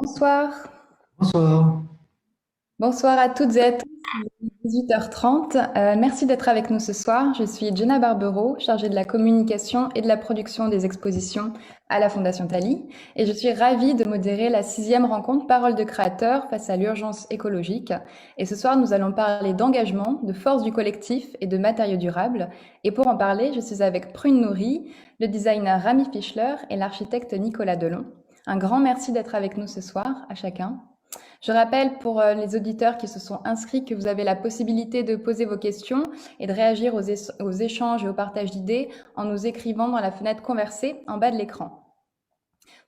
Bonsoir. Bonsoir. Bonsoir à toutes et à tous. Il est 18h30. Merci d'être avec nous ce soir. Je suis Jenna Barbero, chargée de la communication et de la production des expositions à la Fondation Thalie. Et je suis ravie de modérer la sixième rencontre Parole de créateurs face à l'urgence écologique. Et ce soir, nous allons parler d'engagement, de force du collectif et de matériaux durables. Et pour en parler, je suis avec Prune Nourri, le designer Rami Fischler et l'architecte Nicolas Delon. Un grand merci d'être avec nous ce soir à chacun. Je rappelle pour les auditeurs qui se sont inscrits que vous avez la possibilité de poser vos questions et de réagir aux échanges et au partage d'idées en nous écrivant dans la fenêtre conversée en bas de l'écran.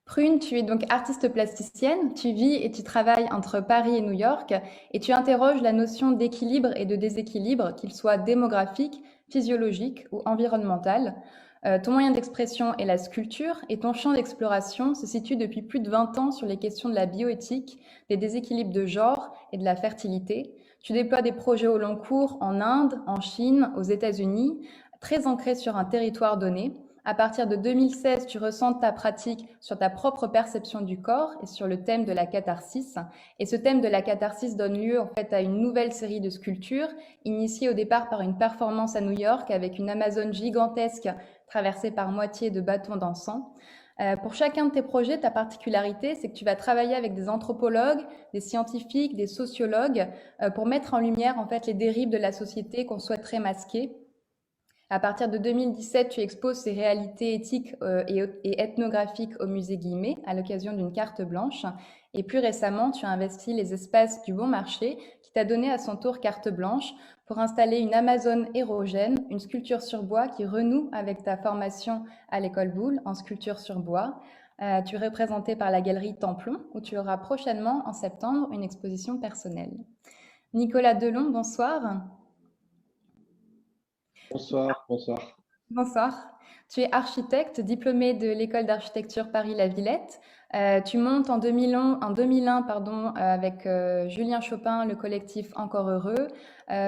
Prune, tu es donc artiste plasticienne, tu vis et tu travailles entre Paris et New York et tu interroges la notion d'équilibre et de déséquilibre, qu'il soit démographique, physiologique ou environnemental. Ton moyen d'expression est la sculpture et ton champ d'exploration se situe depuis plus de 20 ans sur les questions de la bioéthique, des déséquilibres de genre et de la fertilité. Tu déploies des projets au long cours en Inde, en Chine, aux États-Unis, très ancrés sur un territoire donné. À partir de 2016, tu ressens ta pratique sur ta propre perception du corps et sur le thème de la catharsis. Et ce thème de la catharsis donne lieu en fait à une nouvelle série de sculptures, initiée au départ par une performance à New York avec une Amazone gigantesque traversée par moitié de bâtons d'encens. Pour chacun de tes projets, ta particularité, c'est que tu vas travailler avec des anthropologues, des scientifiques, des sociologues, pour mettre en lumière en fait les dérives de la société qu'on souhaiterait masquer. À partir de 2017, tu exposes ces réalités éthiques et ethnographiques au musée Guimet à l'occasion d'une carte blanche. Et plus récemment, tu as investi les espaces du Bon Marché qui t'a donné à son tour carte blanche pour installer une Amazone érogène, une sculpture sur bois qui renoue avec ta formation à l'école Boulle en sculpture sur bois. Tu es représenté par la galerie Templon où tu auras prochainement en septembre une exposition personnelle. Nicolas Delon, bonsoir. Bonsoir, bonsoir. Bonsoir. Tu es architecte, diplômé de l'école d'architecture Paris-La Villette. Tu montes en 2001 pardon, avec Julien Chopin, le collectif Encore Heureux.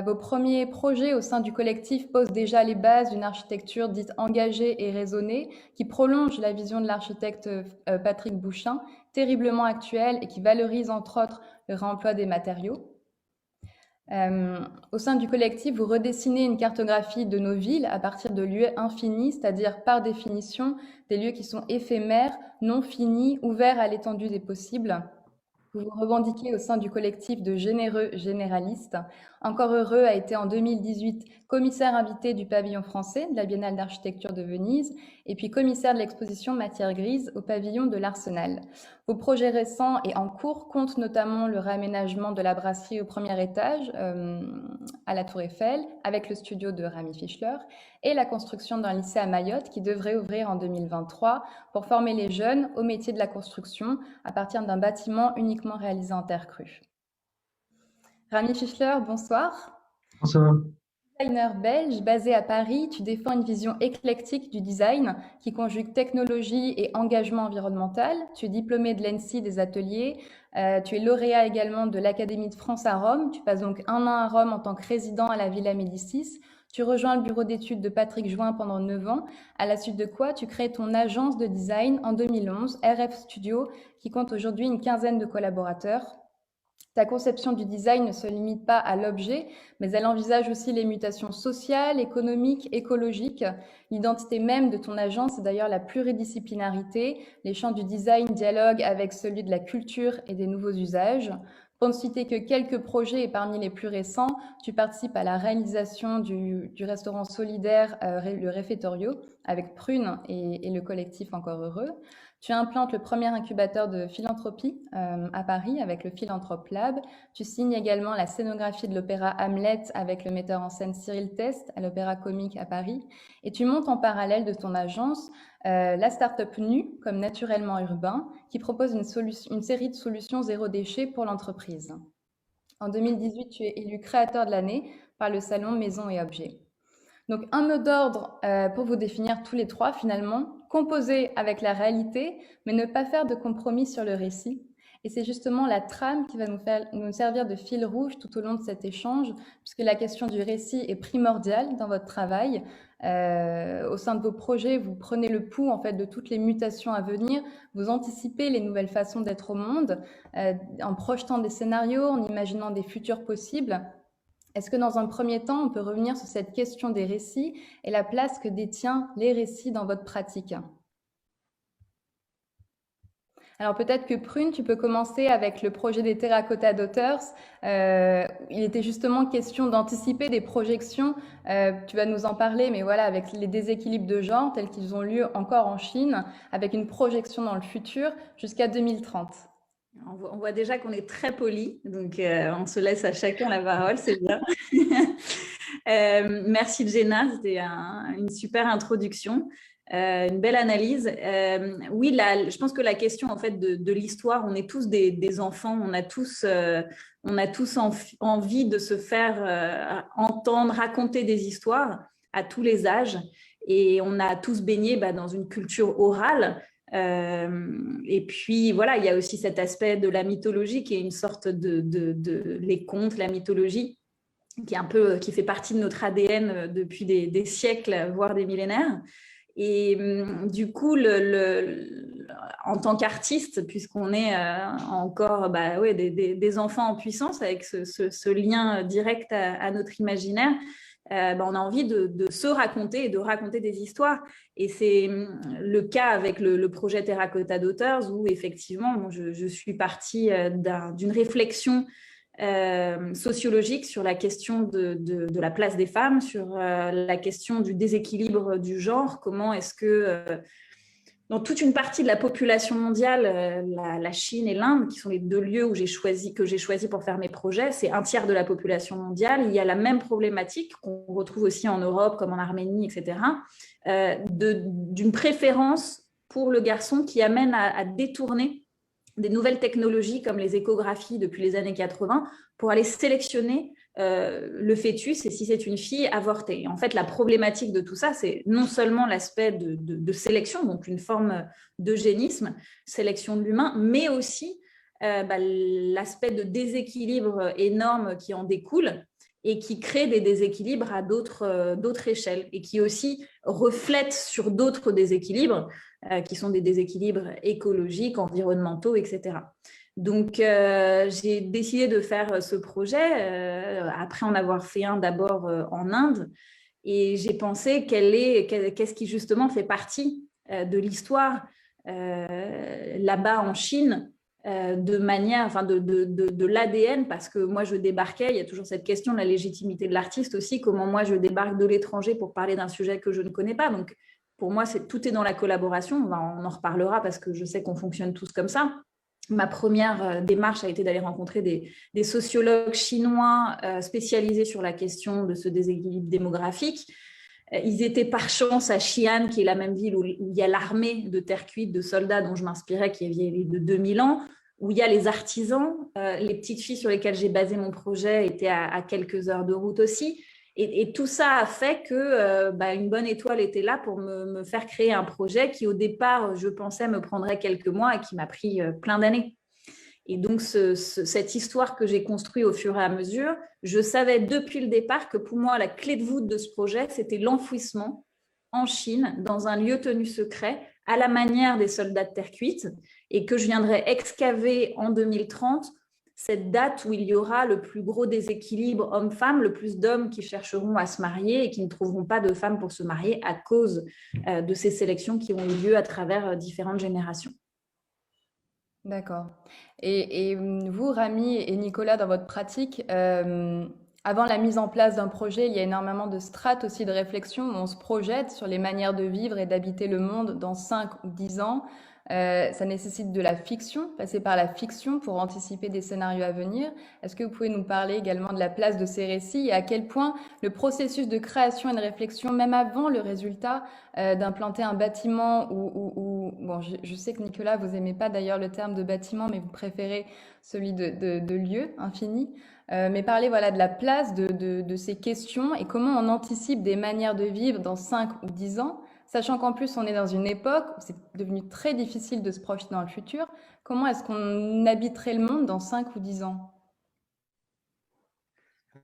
Vos premiers projets au sein du collectif posent déjà les bases d'une architecture dite engagée et raisonnée, qui prolonge la vision de l'architecte Patrick Bouchin, terriblement actuelle et qui valorise entre autres le réemploi des matériaux. Au sein du collectif, vous redessinez une cartographie de nos villes à partir de lieux infinis, c'est-à-dire par définition des lieux qui sont éphémères, non finis, ouverts à l'étendue des possibles. Vous vous revendiquez au sein du collectif de généreux généralistes. Encore heureux a été en 2018 commissaire invité du pavillon français de la Biennale d'architecture de Venise et puis commissaire de l'exposition Matière grise au pavillon de l'Arsenal. Vos projets récents et en cours comptent notamment le réaménagement de la brasserie au premier étage à la Tour Eiffel avec le studio de Rami Fischler et la construction d'un lycée à Mayotte qui devrait ouvrir en 2023 pour former les jeunes au métier de la construction à partir d'un bâtiment uniquement réalisé en terre crue. Rami Fischler, bonsoir. Bonsoir. Designer belge basé à Paris, tu défends une vision éclectique du design qui conjugue technologie et engagement environnemental. Tu es diplômé de l'ENSI des ateliers. Tu es lauréat également de l'Académie de France à Rome. Tu passes donc un an à Rome en tant que résident à la Villa Médicis. Tu rejoins le bureau d'études de Patrick Join pendant 9 ans, à la suite de quoi tu crées ton agence de design en 2011, RF Studio, qui compte aujourd'hui une quinzaine de collaborateurs. Ta conception du design ne se limite pas à l'objet, mais elle envisage aussi les mutations sociales, économiques, écologiques. L'identité même de ton agence est d'ailleurs la pluridisciplinarité. Les champs du design dialoguent avec celui de la culture et des nouveaux usages. Pour ne citer que quelques projets et parmi les plus récents, tu participes à la réalisation du restaurant solidaire Le Réfectorio avec Prune et le collectif Encore Heureux. Tu implantes le premier incubateur de philanthropie à Paris avec le Philanthrope Lab. Tu signes également la scénographie de l'opéra Hamlet avec le metteur en scène Cyril Test à l'Opéra Comique à Paris. Et tu montes en parallèle de ton agence la start-up NU, comme naturellement urbain, qui propose une série de solutions zéro déchet pour l'entreprise. En 2018, tu es élu créateur de l'année par le salon Maison et Objets. Donc un mot d'ordre pour vous définir tous les trois finalement, composer avec la réalité, mais ne pas faire de compromis sur le récit. Et c'est justement la trame qui va nous servir de fil rouge tout au long de cet échange, puisque la question du récit est primordiale dans votre travail. Au sein de vos projets, vous prenez le pouls en fait de toutes les mutations à venir, vous anticipez les nouvelles façons d'être au monde, en projetant des scénarios, en imaginant des futurs possibles. Est-ce que dans un premier temps, on peut revenir sur cette question des récits et la place que détient les récits dans votre pratique? Alors peut-être que Prune, tu peux commencer avec le projet des Terracotta Daughters. Il était justement question d'anticiper des projections. Tu vas nous en parler, mais voilà, avec les déséquilibres de genre tels qu'ils ont lieu encore en Chine, avec une projection dans le futur jusqu'à 2030. On voit déjà qu'on est très poli, donc on se laisse à chacun la parole, c'est bien. Merci Jenna, c'était une super introduction. Une belle analyse. Oui, je pense que la question en fait de l'histoire, on est tous des enfants, on a tous envie de se faire entendre, raconter des histoires à tous les âges, et on a tous baigné dans une culture orale. Et puis voilà, il y a aussi cet aspect de la mythologie qui est une sorte de les contes, la mythologie qui fait partie de notre ADN depuis des siècles, voire des millénaires. Et du coup, en tant qu'artiste, puisqu'on est encore des enfants en puissance avec ce lien direct à notre imaginaire, on a envie de se raconter et de raconter des histoires. Et c'est le cas avec le projet Terracotta Daughters, où effectivement, je suis partie d'une réflexion sociologique sur la question de la place des femmes, sur la question du déséquilibre du genre. Comment est-ce que dans toute une partie de la population mondiale, la Chine et l'Inde, qui sont les deux lieux que j'ai choisi pour faire mes projets, c'est un tiers de la population mondiale. Il y a la même problématique qu'on retrouve aussi en Europe, comme en Arménie, etc., d'une préférence pour le garçon qui amène à détourner des nouvelles technologies comme les échographies depuis les années 80 pour aller sélectionner le fœtus, et si c'est une fille, avorter. Et en fait, la problématique de tout ça, c'est non seulement l'aspect de sélection, donc une forme d'eugénisme, sélection de l'humain, mais aussi l'aspect de déséquilibre énorme qui en découle et qui crée des déséquilibres à d'autres échelles, et qui aussi reflète sur d'autres déséquilibres qui sont des déséquilibres écologiques, environnementaux, etc. Donc, j'ai décidé de faire ce projet après en avoir fait un d'abord en Inde, et j'ai pensé qu'est-ce qui justement fait partie de l'histoire là-bas en Chine, de manière, enfin de l'ADN, parce que moi je débarquais, il y a toujours cette question de la légitimité de l'artiste aussi, comment moi je débarque de l'étranger pour parler d'un sujet que je ne connais pas. Donc pour moi tout est dans la collaboration, on en reparlera parce que je sais qu'on fonctionne tous comme ça. Ma première démarche a été d'aller rencontrer des sociologues chinois spécialisés sur la question de ce déséquilibre démographique. Ils étaient par chance à Xi'an, qui est la même ville où il y a l'armée de terre cuite de soldats dont je m'inspirais, qui est vieille de 2000 ans, où il y a les artisans. Les petites filles sur lesquelles j'ai basé mon projet étaient à quelques heures de route aussi. Et tout ça a fait que une bonne étoile était là pour me faire créer un projet qui, au départ, je pensais me prendrait quelques mois et qui m'a pris plein d'années. Et donc, cette histoire que j'ai construite au fur et à mesure, je savais depuis le départ que pour moi, la clé de voûte de ce projet, c'était l'enfouissement en Chine, dans un lieu tenu secret, à la manière des soldats de terre cuite, et que je viendrais excaver en 2030 cette date où il y aura le plus gros déséquilibre homme-femme, le plus d'hommes qui chercheront à se marier et qui ne trouveront pas de femmes pour se marier à cause de ces sélections qui ont eu lieu à travers différentes générations. D'accord. Et vous, Rami et Nicolas, dans votre pratique, avant la mise en place d'un projet, il y a énormément de strates aussi de réflexion où on se projette sur les manières de vivre et d'habiter le monde dans 5 ou 10 ans. Ça nécessite de la fiction, passer par la fiction pour anticiper des scénarios à venir. Est-ce que vous pouvez nous parler également de la place de ces récits et à quel point le processus de création et de réflexion, même avant le résultat d'implanter un bâtiment bon, je sais que Nicolas, vous aimez pas d'ailleurs le terme de bâtiment, mais vous préférez celui de lieu infini. Mais parler voilà, de la place de ces questions et comment on anticipe des manières de vivre dans 5 ou 10 ans. sachant qu'en plus on est dans une époque où c'est devenu très difficile de se projeter dans le futur. Comment est-ce qu'on habiterait le monde dans 5 ou 10 ans?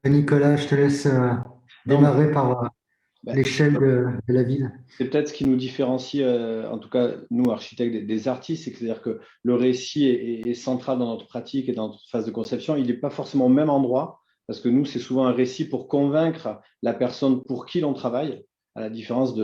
Nicolas, je te laisse Non, mais, démarrer par bah, l'échelle de la ville. c'est peut-être ce qui nous différencie, en tout cas nous architectes des artistes, c'est-à-dire que le récit est central dans notre pratique et dans notre phase de conception. Il n'est pas forcément au même endroit, parce que nous, c'est souvent un récit pour convaincre la personne pour qui l'on travaille, à la différence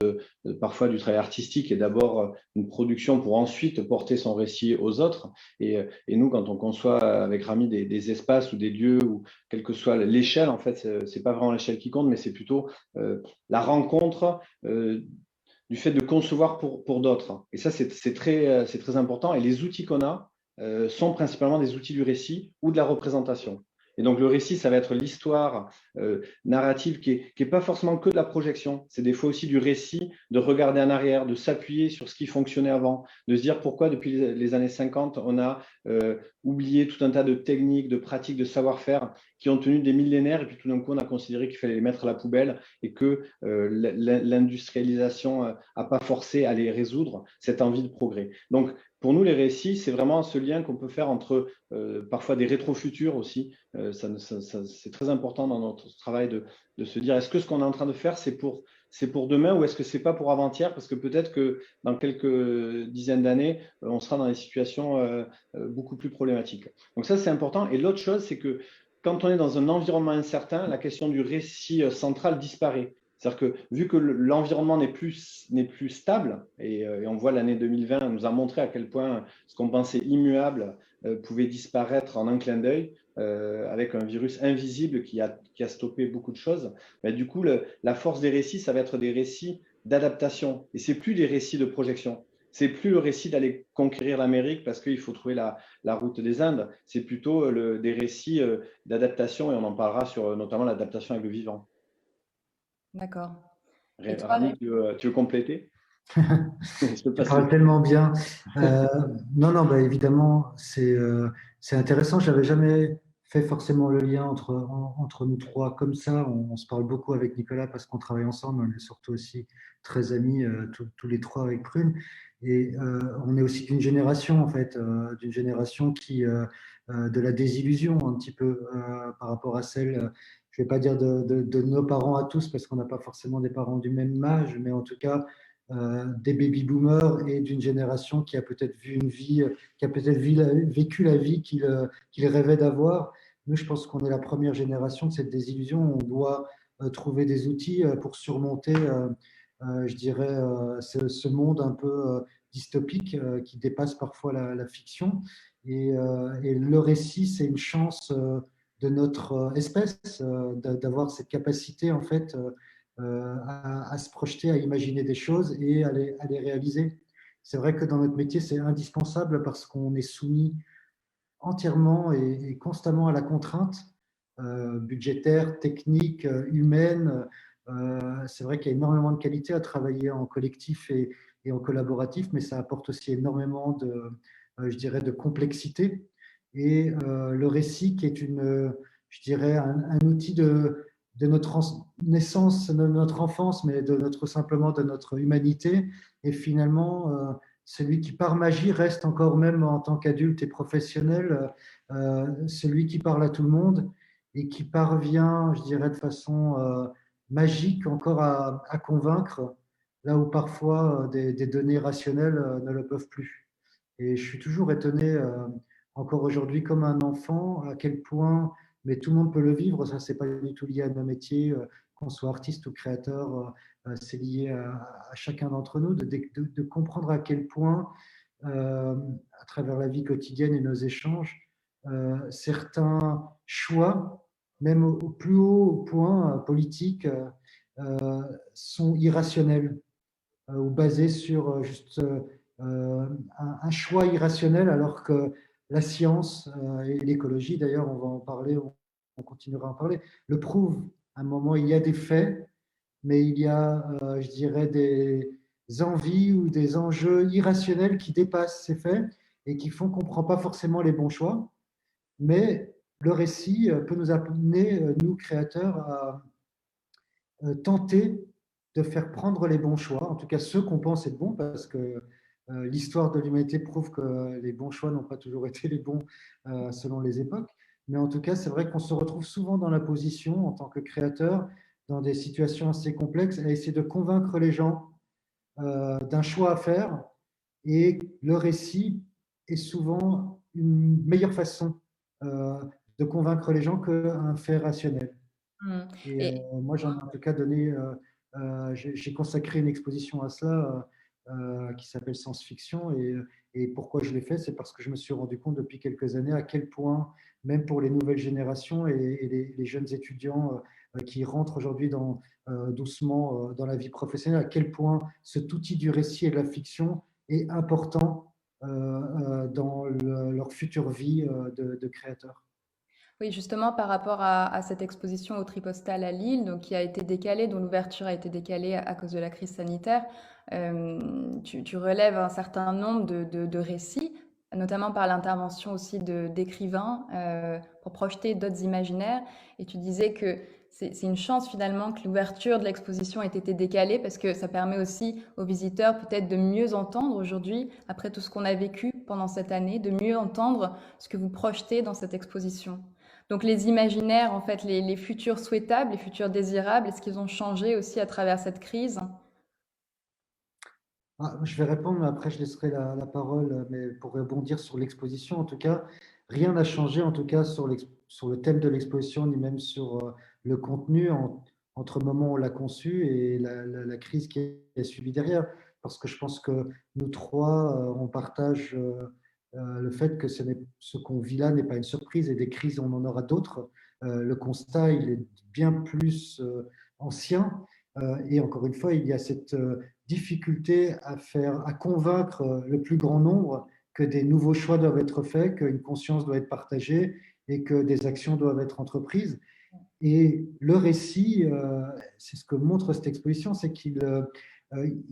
parfois du travail artistique et d'abord une production pour ensuite porter son récit aux autres. Et nous, quand on conçoit avec Rami des espaces ou des lieux, ou quelle que soit l'échelle, en fait, c'est pas vraiment l'échelle qui compte, mais c'est plutôt la rencontre du fait de concevoir pour d'autres. Et ça, c'est très important. Et les outils qu'on a sont principalement des outils du récit ou de la représentation. Et donc, le récit, ça va être l'histoire narrative qui est pas forcément que de la projection. C'est des fois aussi du récit, de regarder en arrière, de s'appuyer sur ce qui fonctionnait avant, de se dire pourquoi depuis les années 50, on a oublié tout un tas de techniques, de pratiques, de savoir-faire qui ont tenu des millénaires. Et puis tout d'un coup, on a considéré qu'il fallait les mettre à la poubelle et que l'industrialisation n'a pas forcé à les résoudre, cette envie de progrès. Donc, pour nous, les récits, c'est vraiment ce lien qu'on peut faire entre parfois des rétrofuturs aussi. C'est très important dans notre travail de se dire, est-ce que ce qu'on est en train de faire, c'est pour demain ou est-ce que c'est pas pour avant-hier? Parce que peut-être que dans quelques dizaines d'années, on sera dans des situations beaucoup plus problématiques. Donc ça, c'est important. Et l'autre chose, c'est que quand on est dans un environnement incertain, la question du récit central disparaît. C'est-à-dire que vu que l'environnement n'est plus stable, et on voit l'année 2020 nous a montré à quel point ce qu'on pensait immuable pouvait disparaître en un clin d'œil, avec un virus invisible qui a stoppé beaucoup de choses, mais du coup, la force des récits, ça va être des récits d'adaptation. Et c'est plus des récits de projection. C'est plus le récit d'aller conquérir l'Amérique parce qu'il faut trouver la route des Indes. C'est plutôt des récits d'adaptation, et on en parlera sur notamment l'adaptation avec le vivant. D'accord. Et toi, Rami, tu veux compléter? Je peux Tu passer. parles tellement bien. Non, bah, évidemment, c'est intéressant. Je n'avais jamais fait forcément le lien entre nous trois comme ça. On se parle beaucoup avec Nicolas parce qu'on travaille ensemble. On est surtout aussi très amis, tous les trois avec Prune. Et on est aussi d'une génération, en fait, d'une génération de la désillusion un petit peu par rapport à celle, je ne vais pas dire de nos parents à tous parce qu'on n'a pas forcément des parents du même âge, mais en tout cas, des baby-boomers et d'une génération qui a peut-être vu une vie, qui a peut-être vécu la vie qu'il rêvait d'avoir. Nous, je pense qu'on est la première génération de cette désillusion. On doit trouver des outils pour surmonter, je dirais, ce monde un peu dystopique qui dépasse parfois la fiction. Et le récit, c'est une chance de notre espèce d'avoir cette capacité, en fait, à se projeter, à imaginer des choses et à les réaliser. C'est vrai que dans notre métier, c'est indispensable parce qu'on est soumis entièrement et constamment à la contrainte budgétaire, technique, humaine. C'est vrai qu'il y a énormément de qualité à travailler en collectif et en collaboratif, mais ça apporte aussi énormément je dirais, de complexité. Et le récit qui est je dirais, un outil de notre naissance, de notre enfance, mais simplement de notre humanité. Et finalement, celui qui, par magie, reste encore même en tant qu'adulte et professionnel, celui qui parle à tout le monde et qui parvient, je dirais, de façon magique encore à convaincre, là où parfois des données rationnelles ne le peuvent plus. Et je suis toujours étonné, encore aujourd'hui, comme un enfant, à quel point, mais tout le monde peut le vivre, ça, c'est pas du tout lié à nos métiers, qu'on soit artiste ou créateur, c'est lié à chacun d'entre nous, de comprendre à quel point, à travers la vie quotidienne et nos échanges, certains choix, même au plus haut point politique, sont irrationnels ou basés sur juste un choix irrationnel, alors que la science et l'écologie, d'ailleurs, on va en parler, on continuera à en parler, le prouve. À un moment, il y a des faits, mais il y a, je dirais, des envies ou des enjeux irrationnels qui dépassent ces faits et qui font qu'on ne prend pas forcément les bons choix. Mais le récit peut nous amener, nous créateurs, à tenter de faire prendre les bons choix, en tout cas ceux qu'on pense être bons, parce que l'histoire de l'humanité prouve que les bons choix n'ont pas toujours été les bons selon les époques. Mais en tout cas, c'est vrai qu'on se retrouve souvent dans la position, en tant que créateur, dans des situations assez complexes, à essayer de convaincre les gens d'un choix à faire. Et le récit est souvent une meilleure façon de convaincre les gens qu'un fait rationnel. Mm. Et Et moi, j'en ai en tout cas donné, j'ai consacré une exposition à cela qui s'appelle Science-Fiction. Et pourquoi je l'ai fait, c'est parce que je me suis rendu compte depuis quelques années à quel point, même pour les nouvelles générations et les jeunes étudiants qui rentrent aujourd'hui doucement dans la vie professionnelle, à quel point cet outil du récit et de la fiction est important dans leur future vie de créateurs. oui, justement, par rapport à cette exposition au Tripostal à Lille, donc, qui a été décalée, dont l'ouverture a été décalée à cause de la crise sanitaire, tu relèves un certain nombre de récits, notamment par l'intervention aussi d'écrivains pour projeter d'autres imaginaires. Et tu disais que c'est une chance finalement que l'ouverture de l'exposition ait été décalée parce que ça permet aussi aux visiteurs peut-être de mieux entendre aujourd'hui, après tout ce qu'on a vécu pendant cette année, de mieux entendre ce que vous projetez dans cette exposition. Donc les imaginaires, en fait, les futurs souhaitables, les futurs désirables, est-ce qu'ils ont changé aussi à travers cette crise? Je vais répondre, mais après je laisserai la parole. Mais pour rebondir sur l'exposition, en tout cas, rien n'a changé, en tout cas, sur le thème de l'exposition, ni même sur le contenu entre le moment où on l'a conçu et la crise qui a suivi derrière. Parce que je pense que nous trois, on partage le fait que ce qu'on vit là n'est pas une surprise et des crises, on en aura d'autres. Le constat, il est bien plus ancien. Et encore une fois, il y a cette difficulté à convaincre le plus grand nombre que des nouveaux choix doivent être faits, qu'une conscience doit être partagée et que des actions doivent être entreprises. Et le récit, c'est ce que montre cette exposition, c'est qu'il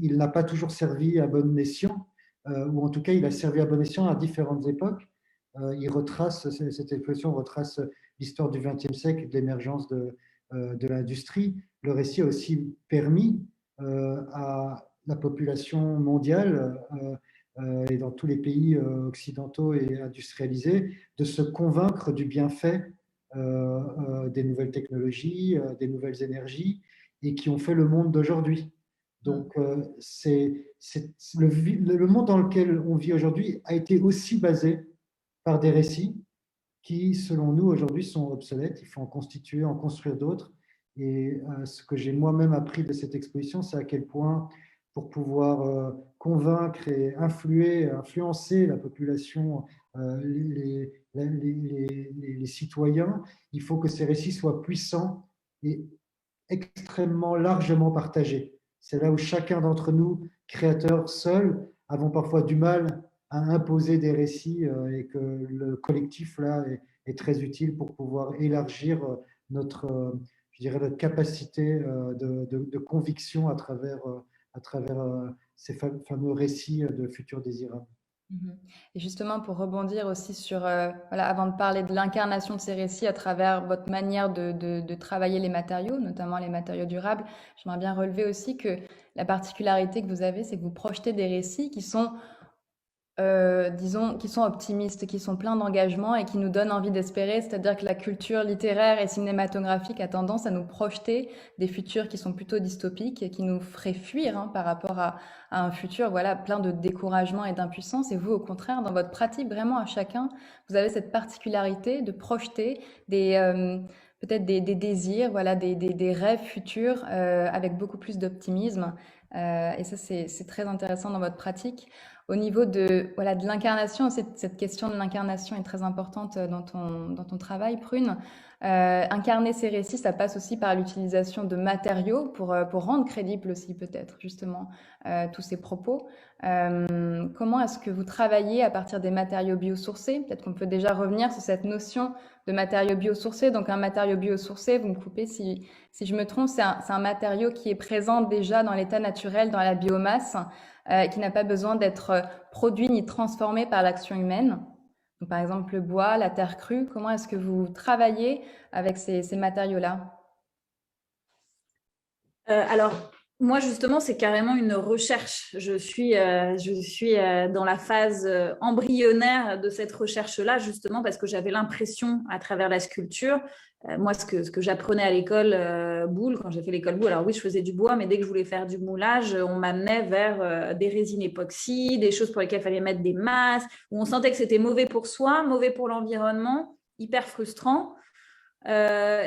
n'a pas toujours servi à bon escient, ou en tout cas, il a servi à bon escient à différentes époques. Cette exposition retrace l'histoire du XXe siècle et de l'émergence de l'industrie. Le récit a aussi permis à la population mondiale et dans tous les pays occidentaux et industrialisés de se convaincre du bienfait des nouvelles technologies, des nouvelles énergies et qui ont fait le monde d'aujourd'hui. Donc, le monde dans lequel on vit aujourd'hui a été aussi basé par des récits qui, selon nous, aujourd'hui sont obsolètes. Il faut en constituer, en construire d'autres. Et ce que j'ai moi-même appris de cette exposition, c'est à quel point, pour pouvoir convaincre et influencer la population, les citoyens, il faut que ces récits soient puissants et extrêmement largement partagés. C'est là où chacun d'entre nous, créateurs seuls, avons parfois du mal à imposer des récits et que le collectif là est très utile pour pouvoir élargir je dirais, notre capacité de conviction à travers ces fameux récits de futurs désirables. Mhm. Et justement, pour rebondir aussi sur, voilà, avant de parler de l'incarnation de ces récits à travers votre manière de travailler les matériaux, notamment les matériaux durables, j'aimerais bien relever aussi que la particularité que vous avez, c'est que vous projetez des récits qui sont disons, qui sont optimistes, qui sont pleins d'engagement et qui nous donnent envie d'espérer. C'est-à-dire que la culture littéraire et cinématographique a tendance à nous projeter des futurs qui sont plutôt dystopiques et qui nous feraient fuir par rapport à un futur voilà, plein de découragement et d'impuissance. Et vous, au contraire, dans votre pratique, vraiment à chacun, vous avez cette particularité de projeter peut-être des désirs, voilà, des rêves futurs avec beaucoup plus d'optimisme. Et ça, c'est très intéressant dans votre pratique. Au niveau voilà, de l'incarnation, cette question de l'incarnation est très importante dans ton travail, Prune. Incarner ces récits, ça passe aussi par l'utilisation de matériaux pour rendre crédibles aussi peut-être justement tous ces propos. Comment est-ce que vous travaillez à partir des matériaux biosourcés? Peut-être qu'on peut déjà revenir sur cette notion de matériaux biosourcés. Donc un matériau biosourcé, vous me coupez si je me trompe, c'est un matériau qui est présent déjà dans l'état naturel, dans la biomasse, qui n'a pas besoin d'être produit ni transformé par l'action humaine. Donc, par exemple, le bois, la terre crue, comment est-ce que vous travaillez avec ces matériaux-là? Alors, Moi, justement, c'est carrément une recherche. Je suis dans la phase embryonnaire de cette recherche-là, justement, parce que j'avais l'impression, à travers la sculpture, moi, ce que j'apprenais à l'école Boulle, quand j'ai fait l'école Boulle, alors oui, je faisais du bois, mais dès que je voulais faire du moulage, on m'amenait vers des résines époxy, des choses pour lesquelles il fallait mettre des masses, où on sentait que c'était mauvais pour soi, mauvais pour l'environnement, hyper frustrant. Euh,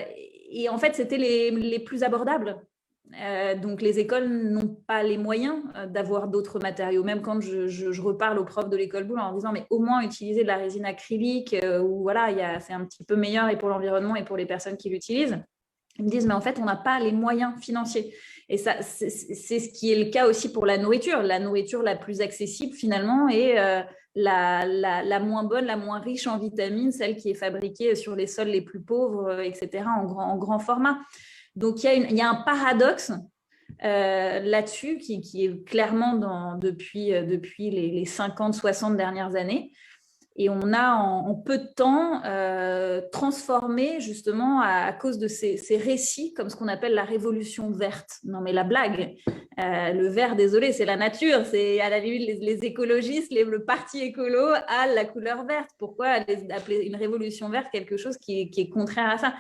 et en fait, c'était les plus abordables. Donc, les écoles n'ont pas les moyens d'avoir d'autres matériaux. Même quand je reparle aux profs de l'école Boulle en leur disant, mais au moins utiliser de la résine acrylique, où voilà, c'est un petit peu meilleur et pour l'environnement et pour les personnes qui l'utilisent. Ils me disent, mais en fait, on n'a pas les moyens financiers. Et ça, c'est ce qui est le cas aussi pour la nourriture. La nourriture la plus accessible, finalement, est la moins bonne, la moins riche en vitamines, celle qui est fabriquée sur les sols les plus pauvres, etc., en grand format. Donc, il y a un paradoxe là-dessus qui est clairement depuis les 50, 60 dernières années. Et on a en peu de temps transformé justement à cause de ces récits comme ce qu'on appelle la révolution verte. Non mais la blague, le vert, désolé, c'est la nature, c'est à la limite les écologistes, le parti écolo a la couleur verte. Pourquoi appeler une révolution verte quelque chose qui est contraire à ça?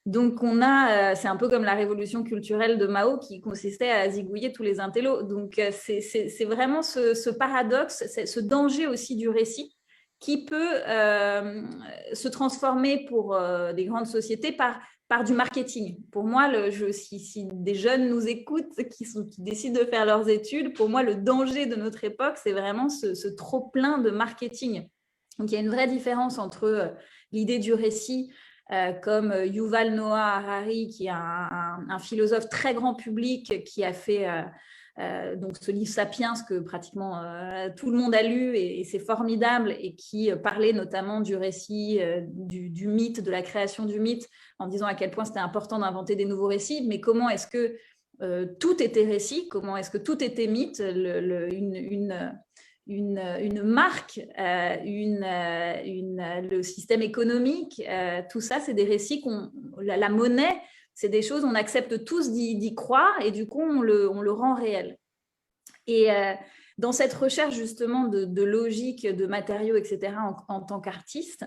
Donc, c'est un peu comme la révolution culturelle de Mao qui consistait à zigouiller tous les intellos. Donc, c'est vraiment ce paradoxe, ce danger aussi du récit qui peut se transformer pour des grandes sociétés par du marketing. Pour moi, si des jeunes nous écoutent, qui décident de faire leurs études, pour moi, le danger de notre époque, c'est vraiment ce trop-plein de marketing. Donc, il y a une vraie différence entre l'idée du récit, comme Yuval Noah Harari, qui est un philosophe très grand public, qui a fait donc ce livre Sapiens que pratiquement tout le monde a lu et c'est formidable, et qui parlait notamment du récit, du mythe, de la création du mythe, en disant à quel point c'était important d'inventer des nouveaux récits, mais comment est-ce que tout était récit, comment est-ce que tout était mythe, une marque, le système économique, tout ça, c'est des récits la monnaie, c'est des choses, on accepte tous d'y croire et du coup, on le rend réel. Et dans cette recherche justement de logique, de matériaux, etc., en tant qu'artiste,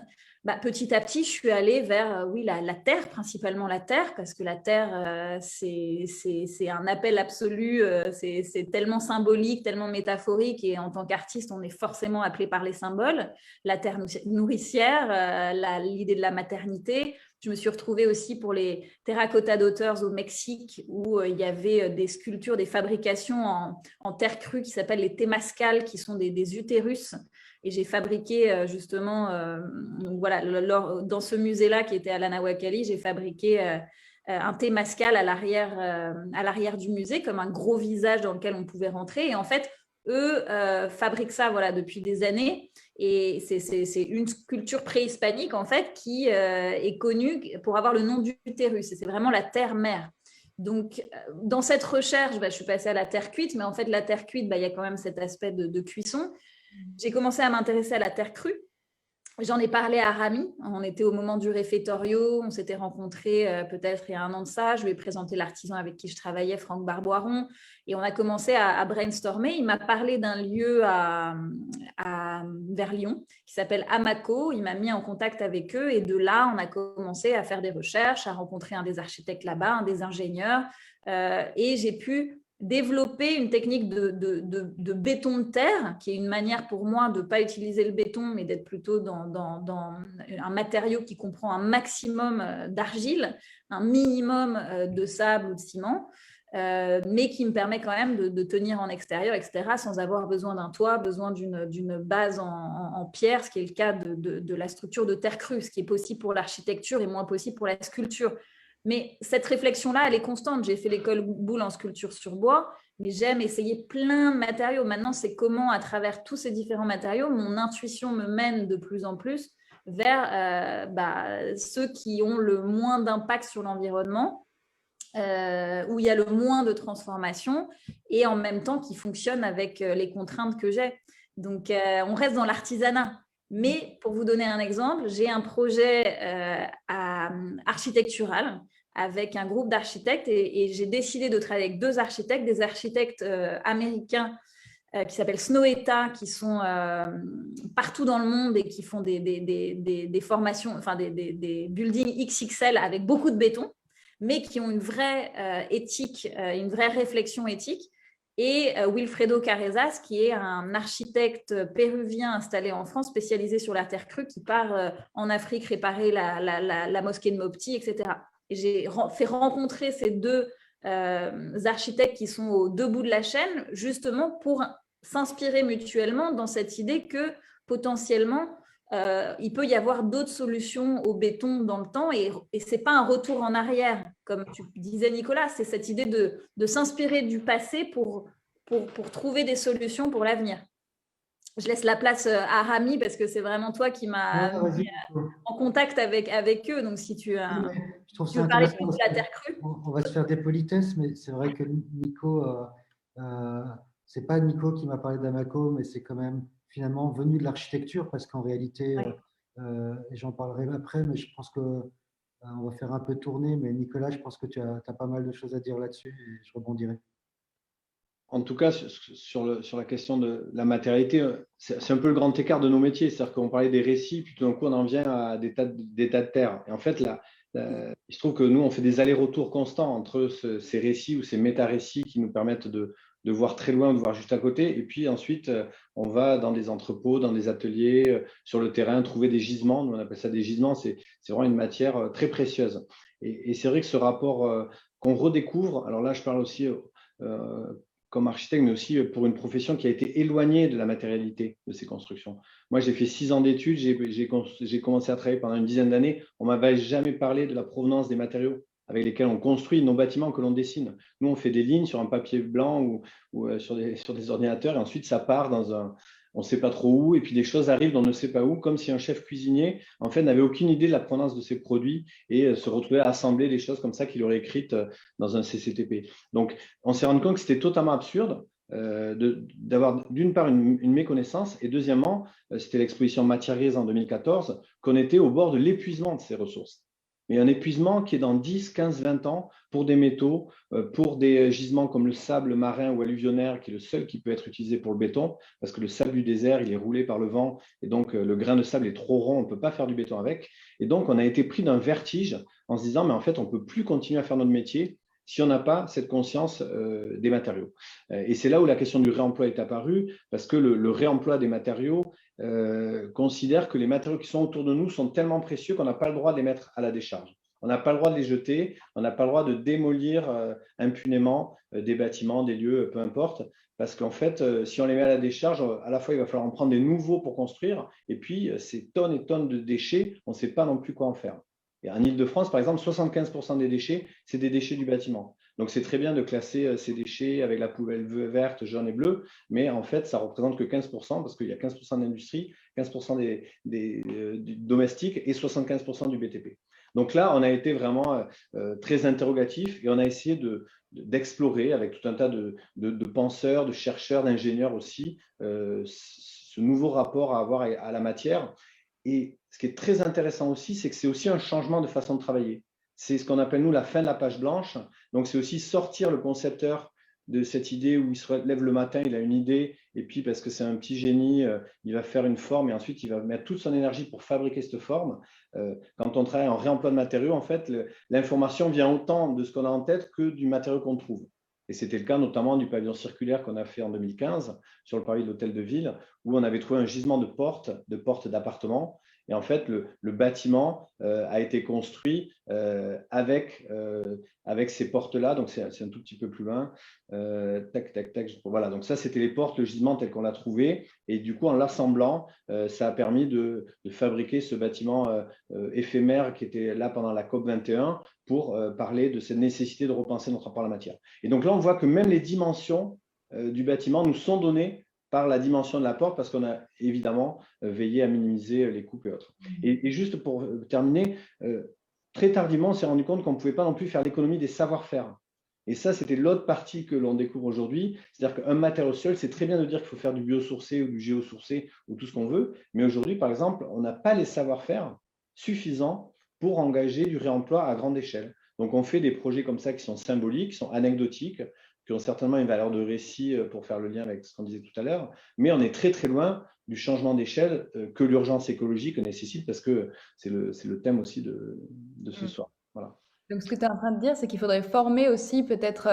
petit à petit, je suis allée vers oui, la terre, principalement la terre, parce que la terre, c'est un appel absolu, c'est tellement symbolique, tellement métaphorique, et en tant qu'artiste, on est forcément appelé par les symboles. La terre nourricière, l'idée de la maternité. Je me suis retrouvée aussi pour les Terracotta Daughters au Mexique, où il y avait des sculptures, des fabrications en terre crue qui s'appellent les Temascales, qui sont des utérus. Et j'ai fabriqué justement, voilà, dans ce musée-là qui était à l'Anawakali, j'ai fabriqué un Temascal à l'arrière du musée, comme un gros visage dans lequel on pouvait rentrer. Et en fait, eux fabriquent ça voilà, depuis des années. Et c'est une sculpture préhispanique, en fait, qui est connue pour avoir le nom d'utérus. Et c'est vraiment la terre-mère. Donc, dans cette recherche, je suis passée à la terre cuite, mais en fait, la terre cuite, il y a quand même cet aspect de cuisson. J'ai commencé à m'intéresser à la terre crue. J'en ai parlé à Rami. On était au moment du réfectorio. On s'était rencontrés peut-être il y a un an de ça. Je lui ai présenté l'artisan avec qui je travaillais, Franck Barboiron. Et on a commencé à brainstormer. Il m'a parlé d'un lieu vers Lyon qui s'appelle Amaco. Il m'a mis en contact avec eux. Et de là, on a commencé à faire des recherches, à rencontrer un des architectes là-bas, un des ingénieurs. Et j'ai pu développer une technique de béton de terre, qui est une manière pour moi de ne pas utiliser le béton, mais d'être plutôt dans un matériau qui comprend un maximum d'argile, un minimum de sable ou de ciment, mais qui me permet quand même de tenir en extérieur, etc., sans avoir besoin d'un toit, besoin d'une base en pierre, ce qui est le cas de la structure de terre crue, ce qui est possible pour l'architecture et moins possible pour la sculpture. Mais cette réflexion-là, elle est constante. J'ai fait l'école Boulle en sculpture sur bois, mais j'aime essayer plein de matériaux. Maintenant, c'est comment, à travers tous ces différents matériaux, mon intuition me mène de plus en plus vers ceux qui ont le moins d'impact sur l'environnement, où il y a le moins de transformation et en même temps qui fonctionnent avec les contraintes que j'ai. Donc, on reste dans l'artisanat. Mais pour vous donner un exemple, j'ai un projet architectural avec un groupe d'architectes et j'ai décidé de travailler avec 2 architectes, des architectes américains qui s'appellent Snøhetta, qui sont partout dans le monde et qui font des formations, enfin des buildings XXL avec beaucoup de béton, mais qui ont une vraie éthique, une vraie réflexion éthique. Et Wilfredo Carrezas, qui est un architecte péruvien installé en France, spécialisé sur la terre crue, qui part en Afrique réparer la mosquée de Mopti, etc. Et j'ai fait rencontrer ces 2 architectes qui sont aux 2 bouts de la chaîne, justement pour s'inspirer mutuellement dans cette idée que potentiellement, il peut y avoir d'autres solutions au béton dans le temps et ce n'est pas un retour en arrière, comme tu disais Nicolas, c'est cette idée de s'inspirer du passé pour trouver des solutions pour l'avenir. Je laisse la place à Rami parce que c'est vraiment toi qui m'as mis en contact avec eux. Donc, si tu veux parler plus de la terre crue. On va se faire des politesses, mais c'est vrai que Nico, c'est pas Nico qui m'a parlé d'Amaco, mais c'est quand même finalement venu de l'architecture parce qu'en réalité, et j'en parlerai après, mais je pense que on va faire un peu tourner. Mais Nicolas, je pense que tu as pas mal de choses à dire là-dessus et je rebondirai. En tout cas, sur la question de la matérialité, c'est un peu le grand écart de nos métiers. C'est-à-dire qu'on parlait des récits, puis tout d'un coup, on en vient à des tas de terre. Et en fait, il se trouve que nous, on fait des allers-retours constants entre ces récits ou ces méta-récits qui nous permettent de voir très loin, de voir juste à côté. Et puis ensuite, on va dans des entrepôts, dans des ateliers, sur le terrain, trouver des gisements. Nous, on appelle ça des gisements. C'est vraiment une matière très précieuse. Et c'est vrai que ce rapport qu'on redécouvre, alors là, je parle aussi comme architecte, mais aussi pour une profession qui a été éloignée de la matérialité de ces constructions. Moi, j'ai fait 6 ans d'études, j'ai commencé à travailler pendant une dizaine d'années. On ne m'avait jamais parlé de la provenance des matériaux avec lesquels on construit nos bâtiments que l'on dessine. Nous, on fait des lignes sur un papier blanc ou sur des ordinateurs, et ensuite, ça part dans on ne sait pas trop où, et puis des choses arrivent dans on ne sait pas où, comme si un chef cuisinier, en fait, n'avait aucune idée de la provenance de ses produits et se retrouvait à assembler des choses comme ça qu'il aurait écrites dans un CCTP. Donc, on s'est rendu compte que c'était totalement absurde d'avoir d'une part une méconnaissance et deuxièmement, c'était l'exposition Matières Grises en 2014, qu'on était au bord de l'épuisement de ces ressources. Mais un épuisement qui est dans 10, 15, 20 ans pour des métaux, pour des gisements comme le sable marin ou alluvionnaire, qui est le seul qui peut être utilisé pour le béton, parce que le sable du désert, il est roulé par le vent, et donc le grain de sable est trop rond, on ne peut pas faire du béton avec. Et donc, on a été pris d'un vertige en se disant, mais en fait, on ne peut plus continuer à faire notre métier si on n'a pas cette conscience des matériaux. Et c'est là où la question du réemploi est apparue, parce que le réemploi des matériaux considère que les matériaux qui sont autour de nous sont tellement précieux qu'on n'a pas le droit de les mettre à la décharge. On n'a pas le droit de les jeter, on n'a pas le droit de démolir impunément des bâtiments, des lieux, peu importe, parce qu'en fait, si on les met à la décharge, à la fois, il va falloir en prendre des nouveaux pour construire, et puis ces tonnes et tonnes de déchets, on ne sait pas non plus quoi en faire. Et en Île-de-France, par exemple, 75% des déchets, c'est des déchets du bâtiment. Donc, c'est très bien de classer ces déchets avec la poubelle verte, jaune et bleue, mais en fait, ça ne représente que 15% parce qu'il y a 15% d'industrie, 15% des domestiques et 75% du BTP. Donc là, on a été vraiment très interrogatif et on a essayé d'explorer avec tout un tas de penseurs, de chercheurs, d'ingénieurs aussi, ce nouveau rapport à avoir à la matière. Et ce qui est très intéressant aussi, c'est que c'est aussi un changement de façon de travailler. C'est ce qu'on appelle, nous, la fin de la page blanche. Donc, c'est aussi sortir le concepteur de cette idée où il se lève le matin, il a une idée, et puis parce que c'est un petit génie, il va faire une forme et ensuite il va mettre toute son énergie pour fabriquer cette forme. Quand on travaille en réemploi de matériaux, en fait, l'information vient autant de ce qu'on a en tête que du matériau qu'on trouve. Et c'était le cas notamment du pavillon circulaire qu'on a fait en 2015 sur le parvis de l'hôtel de ville, où on avait trouvé un gisement de portes d'appartements. Et en fait, le bâtiment a été construit avec ces portes-là. Donc, c'est un tout petit peu plus loin. Tac, tac, tac. Voilà, donc ça, c'était les portes, le gisement tel qu'on l'a trouvé. Et du coup, en l'assemblant, ça a permis de fabriquer ce bâtiment éphémère qui était là pendant la COP 21 pour parler de cette nécessité de repenser notre rapport à la matière. Et donc là, on voit que même les dimensions du bâtiment nous sont données par la dimension de la porte, parce qu'on a évidemment veillé à minimiser les coupes et autres. Et juste pour terminer, très tardivement, on s'est rendu compte qu'on ne pouvait pas non plus faire l'économie des savoir-faire. Et ça, c'était l'autre partie que l'on découvre aujourd'hui. C'est-à-dire qu'un matériau seul, c'est très bien de dire qu'il faut faire du biosourcé ou du géosourcé ou tout ce qu'on veut. Mais aujourd'hui, par exemple, on n'a pas les savoir-faire suffisants pour engager du réemploi à grande échelle. Donc, on fait des projets comme ça qui sont symboliques, qui sont anecdotiques, qui ont certainement une valeur de récit pour faire le lien avec ce qu'on disait tout à l'heure, mais on est très très loin du changement d'échelle que l'urgence écologique nécessite, parce que c'est le thème aussi de ce soir. Voilà. Donc, ce que tu es en train de dire, c'est qu'il faudrait former aussi, peut-être,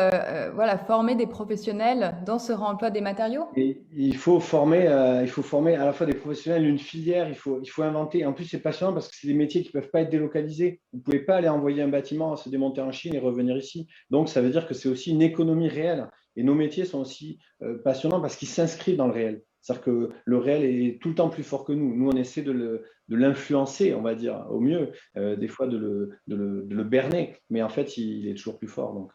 voilà, former des professionnels dans ce réemploi des matériaux? Et il faut former à la fois des professionnels, une filière, il faut inventer. En plus, c'est passionnant parce que c'est des métiers qui ne peuvent pas être délocalisés. Vous ne pouvez pas aller envoyer un bâtiment se démonter en Chine et revenir ici. Donc, ça veut dire que c'est aussi une économie réelle. Et nos métiers sont aussi passionnants parce qu'ils s'inscrivent dans le réel. C'est-à-dire que le réel est tout le temps plus fort que nous. Nous, on essaie de l'influencer, on va dire, au mieux, des fois de le berner. Mais en fait, il est toujours plus fort. Donc,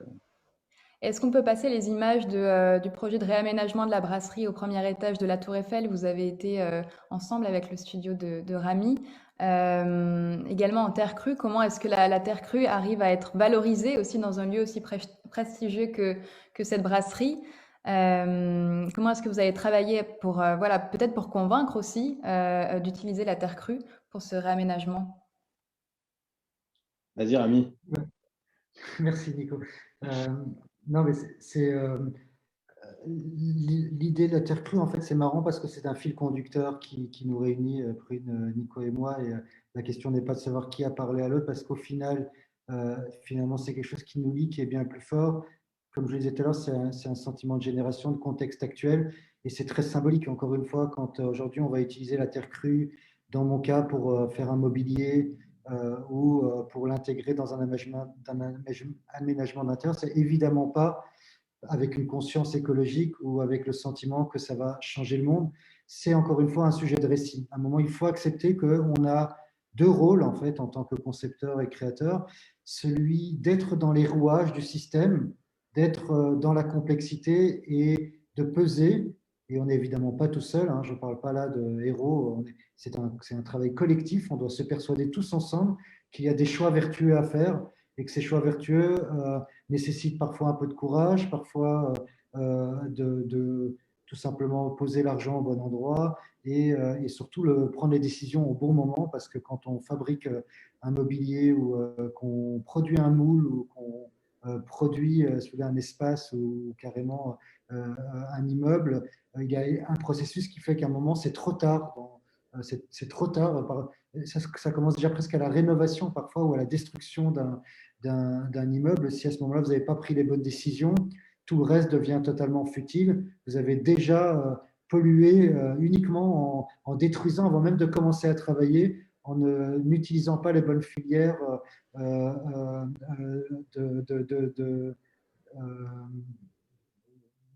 Est-ce qu'on peut passer les images du projet de réaménagement de la brasserie au premier étage de la Tour Eiffel? Vous avez été ensemble avec le studio de Rami. Également en terre crue, comment est-ce que la terre crue arrive à être valorisée aussi dans un lieu aussi prestigieux que cette brasserie? Comment est-ce que vous avez travaillé pour, voilà, peut-être pour convaincre aussi d'utiliser la terre crue pour ce réaménagement? vas-y, Rami. Merci, Nico. Non, mais c'est l'idée de la terre crue, en fait, c'est marrant parce que c'est un fil conducteur qui nous réunit, Prune, Nico et moi. Et la question n'est pas de savoir qui a parlé à l'autre parce qu'au final, finalement, c'est quelque chose qui nous lie, qui est bien plus fort. Comme je le disais tout à l'heure, c'est un sentiment de génération, de contexte actuel. Et c'est très symbolique, encore une fois, quand aujourd'hui on va utiliser la terre crue, dans mon cas, pour faire un mobilier ou pour l'intégrer dans un aménagement d'intérieur, c'est évidemment pas avec une conscience écologique ou avec le sentiment que ça va changer le monde. C'est encore une fois un sujet de récit. À un moment, il faut accepter qu'on a deux rôles en fait en tant que concepteur et créateur, celui d'être dans les rouages du système, d'être dans la complexité et de peser. Et on n'est évidemment pas tout seul, hein, je ne parle pas là de héros, c'est un travail collectif, on doit se persuader tous ensemble qu'il y a des choix vertueux à faire et que ces choix vertueux nécessitent parfois un peu de courage, parfois de tout simplement poser l'argent au bon endroit et surtout prendre les décisions au bon moment parce que quand on fabrique un mobilier ou qu'on produit un moule ou qu'on produit un espace ou carrément un immeuble, il y a un processus qui fait qu'à un moment c'est trop tard. C'est trop tard. Ça commence déjà presque à la rénovation parfois ou à la destruction d'un immeuble. Si à ce moment-là, vous n'avez pas pris les bonnes décisions, tout le reste devient totalement futile. Vous avez déjà pollué uniquement en détruisant avant même de commencer à travailler, en n'utilisant pas les bonnes filières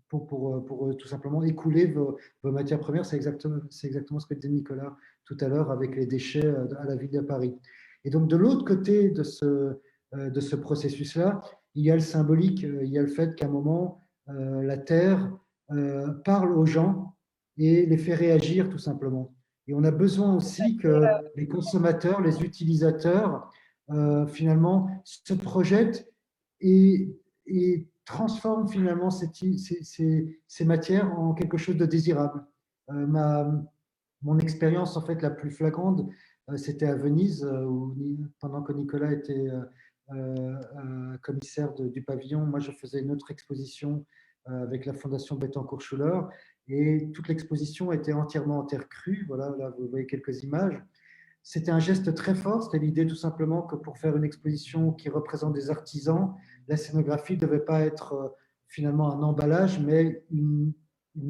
pour tout simplement écouler vos matières premières. C'est exactement ce que disait Nicolas tout à l'heure avec les déchets à la ville de Paris. Et donc, de l'autre côté de ce processus-là, il y a le symbolique, il y a le fait qu'à un moment, la Terre parle aux gens et les fait réagir tout simplement. Et on a besoin aussi que les consommateurs, les utilisateurs, finalement, se projettent et transforment finalement ces matières en quelque chose de désirable. Mon expérience en fait la plus flagrante, c'était à Venise, où pendant que Nicolas était commissaire du pavillon, moi je faisais une autre exposition avec la Fondation Bettencourt-Schuller, et toute l'exposition était entièrement en terre crue. Voilà, là vous voyez quelques images. C'était un geste très fort, c'était l'idée tout simplement que pour faire une exposition qui représente des artisans, la scénographie ne devait pas être finalement un emballage, mais une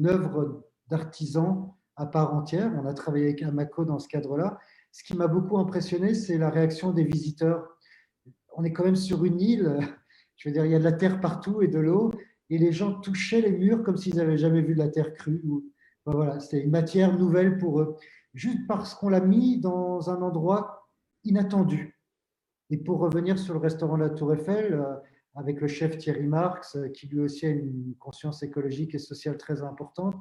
œuvre d'artisan à part entière. On a travaillé avec Amaco dans ce cadre-là. Ce qui m'a beaucoup impressionné, c'est la réaction des visiteurs. On est quand même sur une île, je veux dire, il y a de la terre partout et de l'eau, et les gens touchaient les murs comme s'ils n'avaient jamais vu de la terre crue. Voilà, c'était une matière nouvelle pour eux, juste parce qu'on l'a mis dans un endroit inattendu. Et pour revenir sur le restaurant de la Tour Eiffel, avec le chef Thierry Marx, qui lui aussi a une conscience écologique et sociale très importante,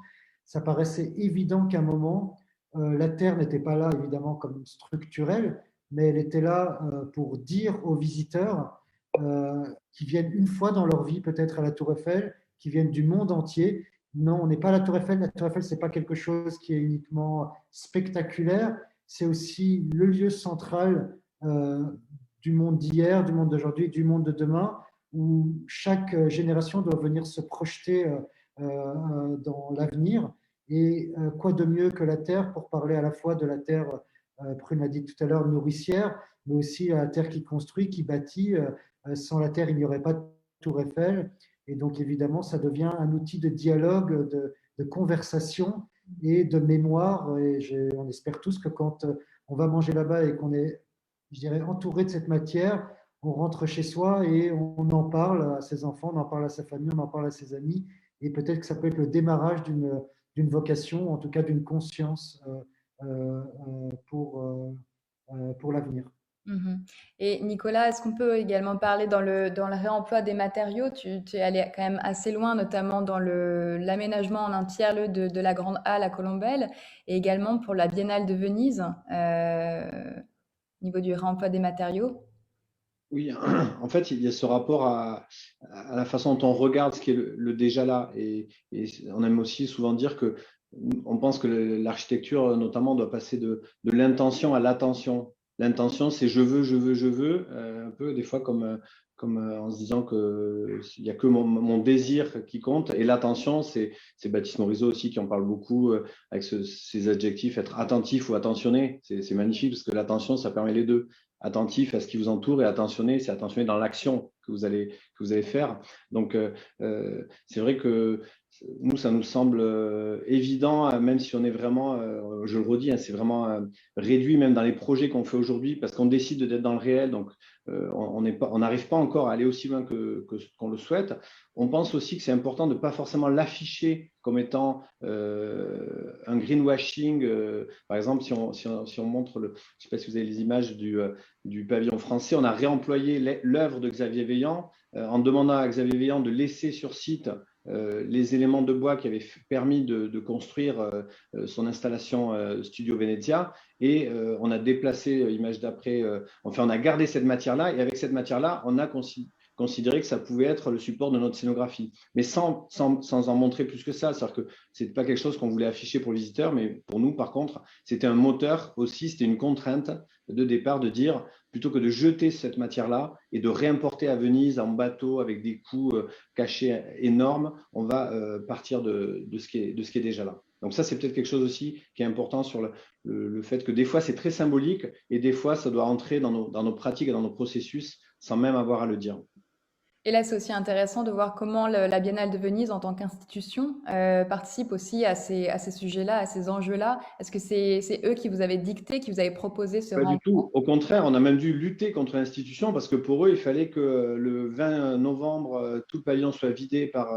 ça paraissait évident qu'à un moment, la Terre n'était pas là, évidemment, comme structurelle, mais elle était là pour dire aux visiteurs qui viennent une fois dans leur vie, peut-être à la Tour Eiffel, qui viennent du monde entier. Non, on n'est pas à la Tour Eiffel. La Tour Eiffel, ce n'est pas quelque chose qui est uniquement spectaculaire, c'est aussi le lieu central du monde d'hier, du monde d'aujourd'hui, du monde de demain, où chaque génération doit venir se projeter dans l'avenir. Et quoi de mieux que la terre pour parler à la fois de la terre, Prune l'a dit tout à l'heure, nourricière, mais aussi la terre qui construit, qui bâtit. Sans la terre, il n'y aurait pas de Tour Eiffel. Et donc, évidemment, ça devient un outil de dialogue, de conversation et de mémoire. Et on espère tous que quand on va manger là-bas et qu'on est, je dirais, entouré de cette matière, on rentre chez soi et on en parle à ses enfants, on en parle à sa famille, on en parle à ses amis. Et peut-être que ça peut être le démarrage d'une vocation, en tout cas d'une conscience pour l'avenir. Mhm. Et Nicolas, est-ce qu'on peut également parler dans le réemploi des matériaux? Tu es allé quand même assez loin, notamment dans l'aménagement en un tiers-lieu de la Grande Halle à Colombelles et également pour la Biennale de Venise, au niveau du réemploi des matériaux. Oui, en fait, il y a ce rapport à la façon dont on regarde ce qui est le déjà là. Et on aime aussi souvent dire que on pense que l'architecture, notamment, doit passer de l'intention à l'attention. L'intention, c'est je veux, je veux, je veux, un peu des fois comme en se disant qu'il n'y a que mon désir qui compte. Et l'attention, c'est Baptiste Morisot aussi qui en parle beaucoup avec ces adjectifs, être attentif ou attentionné. C'est magnifique parce que l'attention, ça permet les deux. Attentif à ce qui vous entoure et attentionné, c'est attentionné dans l'action que vous allez faire. Donc, c'est vrai que nous, ça nous semble évident, même si on est vraiment, je le redis, hein, c'est vraiment réduit même dans les projets qu'on fait aujourd'hui parce qu'on décide d'être dans le réel. Donc, on n'arrive pas encore à aller aussi loin qu'on le souhaite. On pense aussi que c'est important de ne pas forcément l'afficher comme étant un greenwashing. Par exemple, si on montre, je ne sais pas si vous avez les images du pavillon français, on a réemployé l'œuvre de Xavier Veillant en demandant à Xavier Veillant de laisser sur site les éléments de bois qui avaient permis de construire son installation Studio Venezia. Et on a déplacé, image d'après, enfin on a gardé cette matière-là, et avec cette matière-là, on a considéré que ça pouvait être le support de notre scénographie, mais sans en montrer plus que ça. C'est-à-dire que ce n'était pas quelque chose qu'on voulait afficher pour le visiteur, mais pour nous, par contre, c'était un moteur aussi, c'était une contrainte de départ de dire, plutôt que de jeter cette matière-là et de réimporter à Venise en bateau avec des coûts cachés énormes, on va partir de ce qui est déjà là. Donc ça, c'est peut-être quelque chose aussi qui est important sur le fait que des fois, c'est très symbolique et des fois, ça doit entrer dans nos pratiques et dans nos processus sans même avoir à le dire. Et là, c'est aussi intéressant de voir comment la Biennale de Venise, en tant qu'institution, participe aussi à ces sujets-là, à ces enjeux-là. Est-ce que c'est eux qui vous avaient dicté, qui vous avaient proposé ce Pas du rencontre? tout. Au contraire, on a même dû lutter contre l'institution parce que pour eux, il fallait que le 20 novembre, tout le pavillon soit vidé par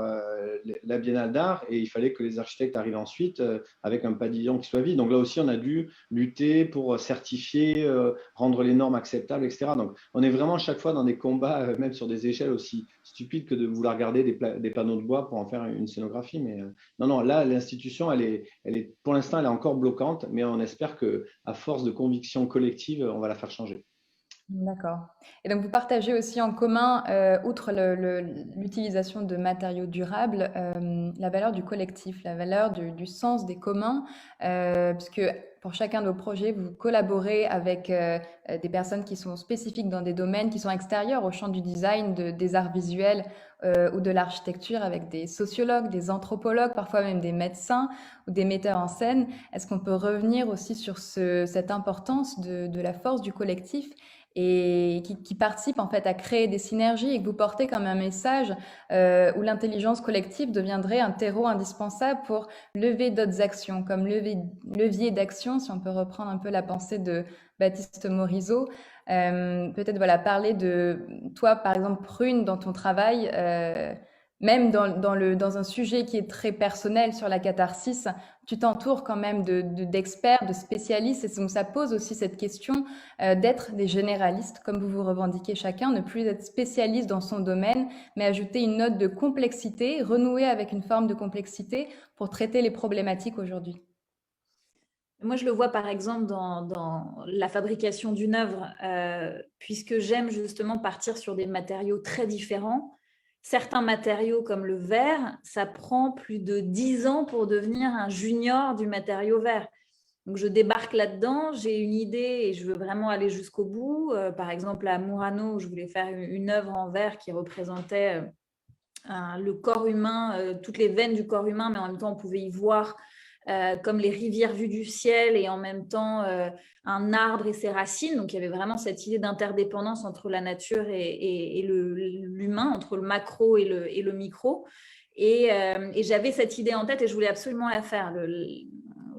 la Biennale d'art et il fallait que les architectes arrivent ensuite avec un pavillon qui soit vide. Donc là aussi, on a dû lutter pour certifier, rendre les normes acceptables, etc. Donc on est vraiment chaque fois dans des combats, même sur des échelles aussi stupides que de vouloir garder des panneaux de bois pour en faire une scénographie. Mais non, là, l'institution, pour l'instant, elle est encore bloquante, mais on espère qu'à force de conviction collective, on va la faire changer. D'accord. Et donc, vous partagez aussi en commun, outre l'utilisation de matériaux durables, la valeur du collectif, la valeur du sens des communs, puisque pour chacun de vos projets, vous collaborez avec des personnes qui sont spécifiques dans des domaines qui sont extérieurs au champ du design, des arts visuels ou de l'architecture, avec des sociologues, des anthropologues, parfois même des médecins ou des metteurs en scène. Est-ce qu'on peut revenir aussi sur cette importance de la force du collectif et qui participe en fait à créer des synergies et que vous portez comme un message où l'intelligence collective deviendrait un terreau indispensable pour lever d'autres actions, comme levier d'action, si on peut reprendre un peu la pensée de Baptiste Morisot. Peut-être voilà, parler de toi, par exemple, Prune, dans ton travail, même dans un sujet qui est très personnel sur la catharsis, tu t'entoures quand même d'experts, de spécialistes, et donc ça pose aussi cette question d'être des généralistes, comme vous vous revendiquez chacun, ne plus être spécialiste dans son domaine, mais ajouter une note de complexité, renouer avec une forme de complexité pour traiter les problématiques aujourd'hui. Moi, je le vois par exemple dans la fabrication d'une œuvre, puisque j'aime justement partir sur des matériaux très différents. Certains matériaux comme le verre, ça prend plus de 10 ans pour devenir un junior du matériau verre. Donc, je débarque là-dedans, j'ai une idée et je veux vraiment aller jusqu'au bout. Par exemple, à Murano, je voulais faire une œuvre en verre qui représentait le corps humain, toutes les veines du corps humain, mais en même temps, on pouvait y voir comme les rivières vues du ciel et en même temps un arbre et ses racines. Donc, il y avait vraiment cette idée d'interdépendance entre la nature et l'humain, entre le macro et le micro. Et j'avais cette idée en tête et je voulais absolument la faire.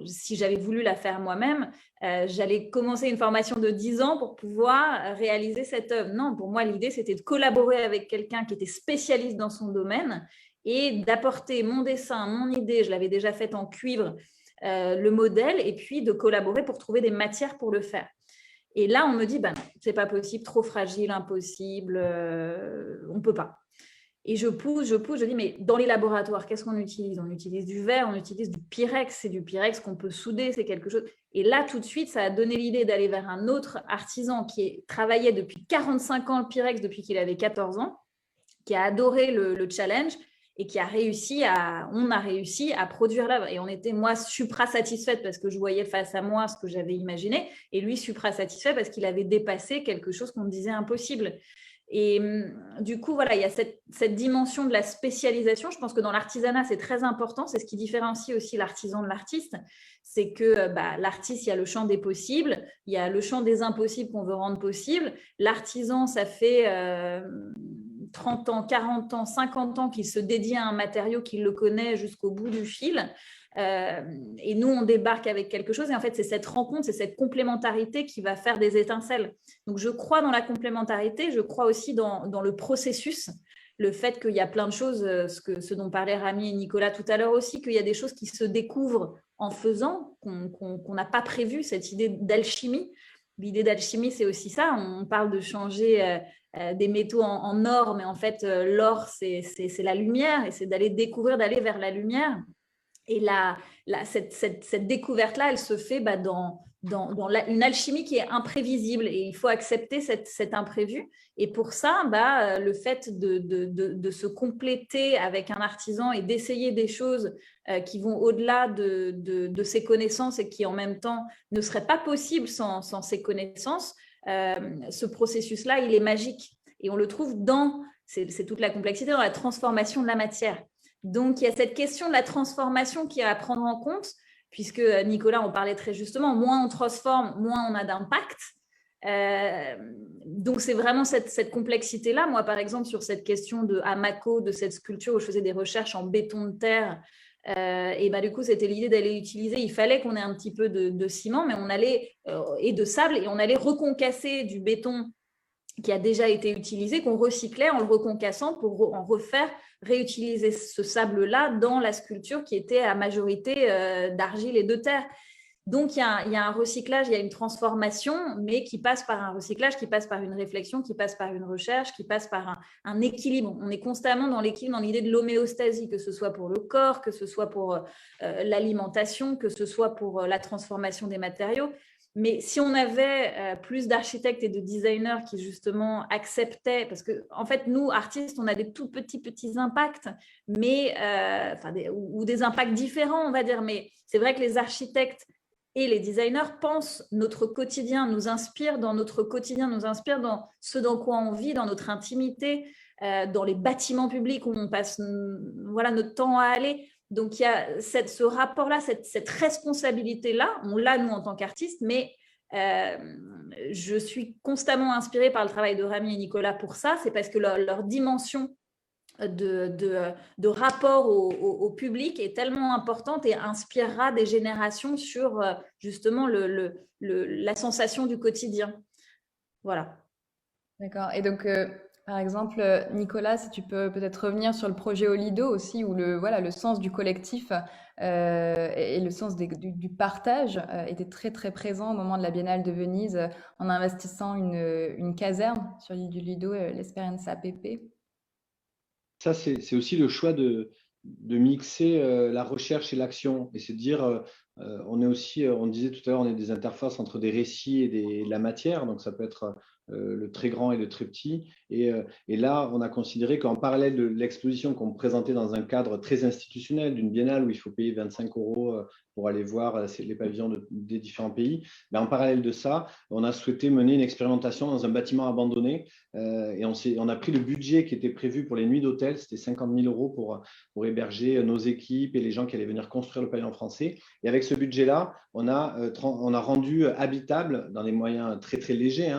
Si j'avais voulu la faire moi-même, j'allais commencer une formation de 10 ans pour pouvoir réaliser cette œuvre. Non, pour moi, l'idée, c'était de collaborer avec quelqu'un qui était spécialiste dans son domaine et d'apporter mon dessin, mon idée, je l'avais déjà faite en cuivre, le modèle, et puis de collaborer pour trouver des matières pour le faire. Et là, on me dit, ben non, c'est pas possible, trop fragile, impossible, on peut pas. Et je pousse, je dis, mais dans les laboratoires, qu'est-ce qu'on utilise? On utilise du verre, on utilise du pyrex. C'est du pyrex qu'on peut souder, c'est quelque chose. Et là, tout de suite, ça a donné l'idée d'aller vers un autre artisan qui travaillait depuis 45 ans le pyrex, depuis qu'il avait 14 ans, qui a adoré le challenge et qui a réussi on a réussi à produire l'œuvre. Et on était, moi, supra satisfaite parce que je voyais face à moi ce que j'avais imaginé, et lui, supra satisfait parce qu'il avait dépassé quelque chose qu'on me disait impossible. Et du coup, voilà, il y a cette dimension de la spécialisation. Je pense que dans l'artisanat, c'est très important. C'est ce qui différencie aussi l'artisan de l'artiste. C'est que l'artiste, il y a le champ des possibles, il y a le champ des impossibles qu'on veut rendre possible. L'artisan, ça fait 30 ans, 40 ans, 50 ans qu'il se dédie à un matériau, qu'il le connaît jusqu'au bout du fil. Et nous, on débarque avec quelque chose. Et en fait, c'est cette rencontre, c'est cette complémentarité qui va faire des étincelles. Donc, je crois dans la complémentarité. Je crois aussi dans le processus. Le fait qu'il y a plein de choses, ce dont parlaient Rami et Nicolas tout à l'heure aussi, qu'il y a des choses qui se découvrent en faisant, qu'on n'a pas prévu, cette idée d'alchimie. L'idée d'alchimie, c'est aussi ça. On parle de changer des métaux en or, mais en fait, l'or, c'est la lumière, et c'est d'aller découvrir, d'aller vers la lumière. Et cette découverte-là, elle se fait dans une alchimie qui est imprévisible, et il faut accepter cet imprévu. Et pour ça, le fait de se compléter avec un artisan et d'essayer des choses qui vont au-delà de ses connaissances et qui en même temps ne seraient pas possibles sans ses connaissances, ce processus-là, il est magique. Et on le trouve c'est toute la complexité, dans la transformation de la matière. Donc, il y a cette question de la transformation qui est à prendre en compte, puisque Nicolas en parlait très justement, moins on transforme, moins on a d'impact. Donc, c'est vraiment cette complexité-là. Moi, par exemple, sur cette question de Hamaco, de cette sculpture où je faisais des recherches en béton de terre, et du coup, c'était l'idée d'aller utiliser, il fallait qu'on ait un petit peu de ciment, mais on allait, et de sable, et on allait reconcasser du béton qui a déjà été utilisé, qu'on recyclait en le reconcassant pour en réutiliser ce sable-là dans la sculpture qui était à majorité d'argile et de terre. Donc, il y a un recyclage, il y a une transformation, mais qui passe par un recyclage, qui passe par une réflexion, qui passe par une recherche, qui passe par un équilibre. On est constamment dans l'équilibre, dans l'idée de l'homéostasie, que ce soit pour le corps, que ce soit pour l'alimentation, que ce soit pour la transformation des matériaux. Mais si on avait plus d'architectes et de designers qui justement acceptaient, parce que en fait, nous, artistes, on a des tout petits impacts, mais, ou des impacts différents, on va dire. Mais c'est vrai que les architectes et les designers pensent notre quotidien, nous inspirent dans notre quotidien, nous inspirent dans ce dans quoi on vit, dans notre intimité, dans les bâtiments publics où on passe notre temps à aller. Donc, il y a ce rapport-là, cette responsabilité-là, on l'a, nous, en tant qu'artistes, mais je suis constamment inspirée par le travail de Rami et Nicolas pour ça. C'est parce que leur dimension de rapport au public est tellement importante et inspirera des générations sur, justement, la sensation du quotidien. Voilà. D'accord. Et donc, par exemple, Nicolas, si tu peux peut-être revenir sur le projet Olido aussi, où le sens du collectif et le sens du partage était très, très présent au moment de la Biennale de Venise, en investissant une caserne sur l'île du Lido, l'Esperienza Pepe. Ça, c'est aussi le choix de mixer la recherche et l'action. Et c'est de dire, on est aussi, on disait tout à l'heure, on est des interfaces entre des récits et de la matière. Donc, ça peut être le très grand et le très petit. Et là, on a considéré qu'en parallèle de l'exposition qu'on présentait dans un cadre très institutionnel, d'une biennale où il faut payer 25 € pour aller voir les pavillons des différents pays. Mais en parallèle de ça, on a souhaité mener une expérimentation dans un bâtiment abandonné et on a pris le budget qui était prévu pour les nuits d'hôtel, c'était 50 000 € pour héberger nos équipes et les gens qui allaient venir construire le pavillon français. Et avec ce budget-là, on a rendu habitable, dans des moyens très très légers,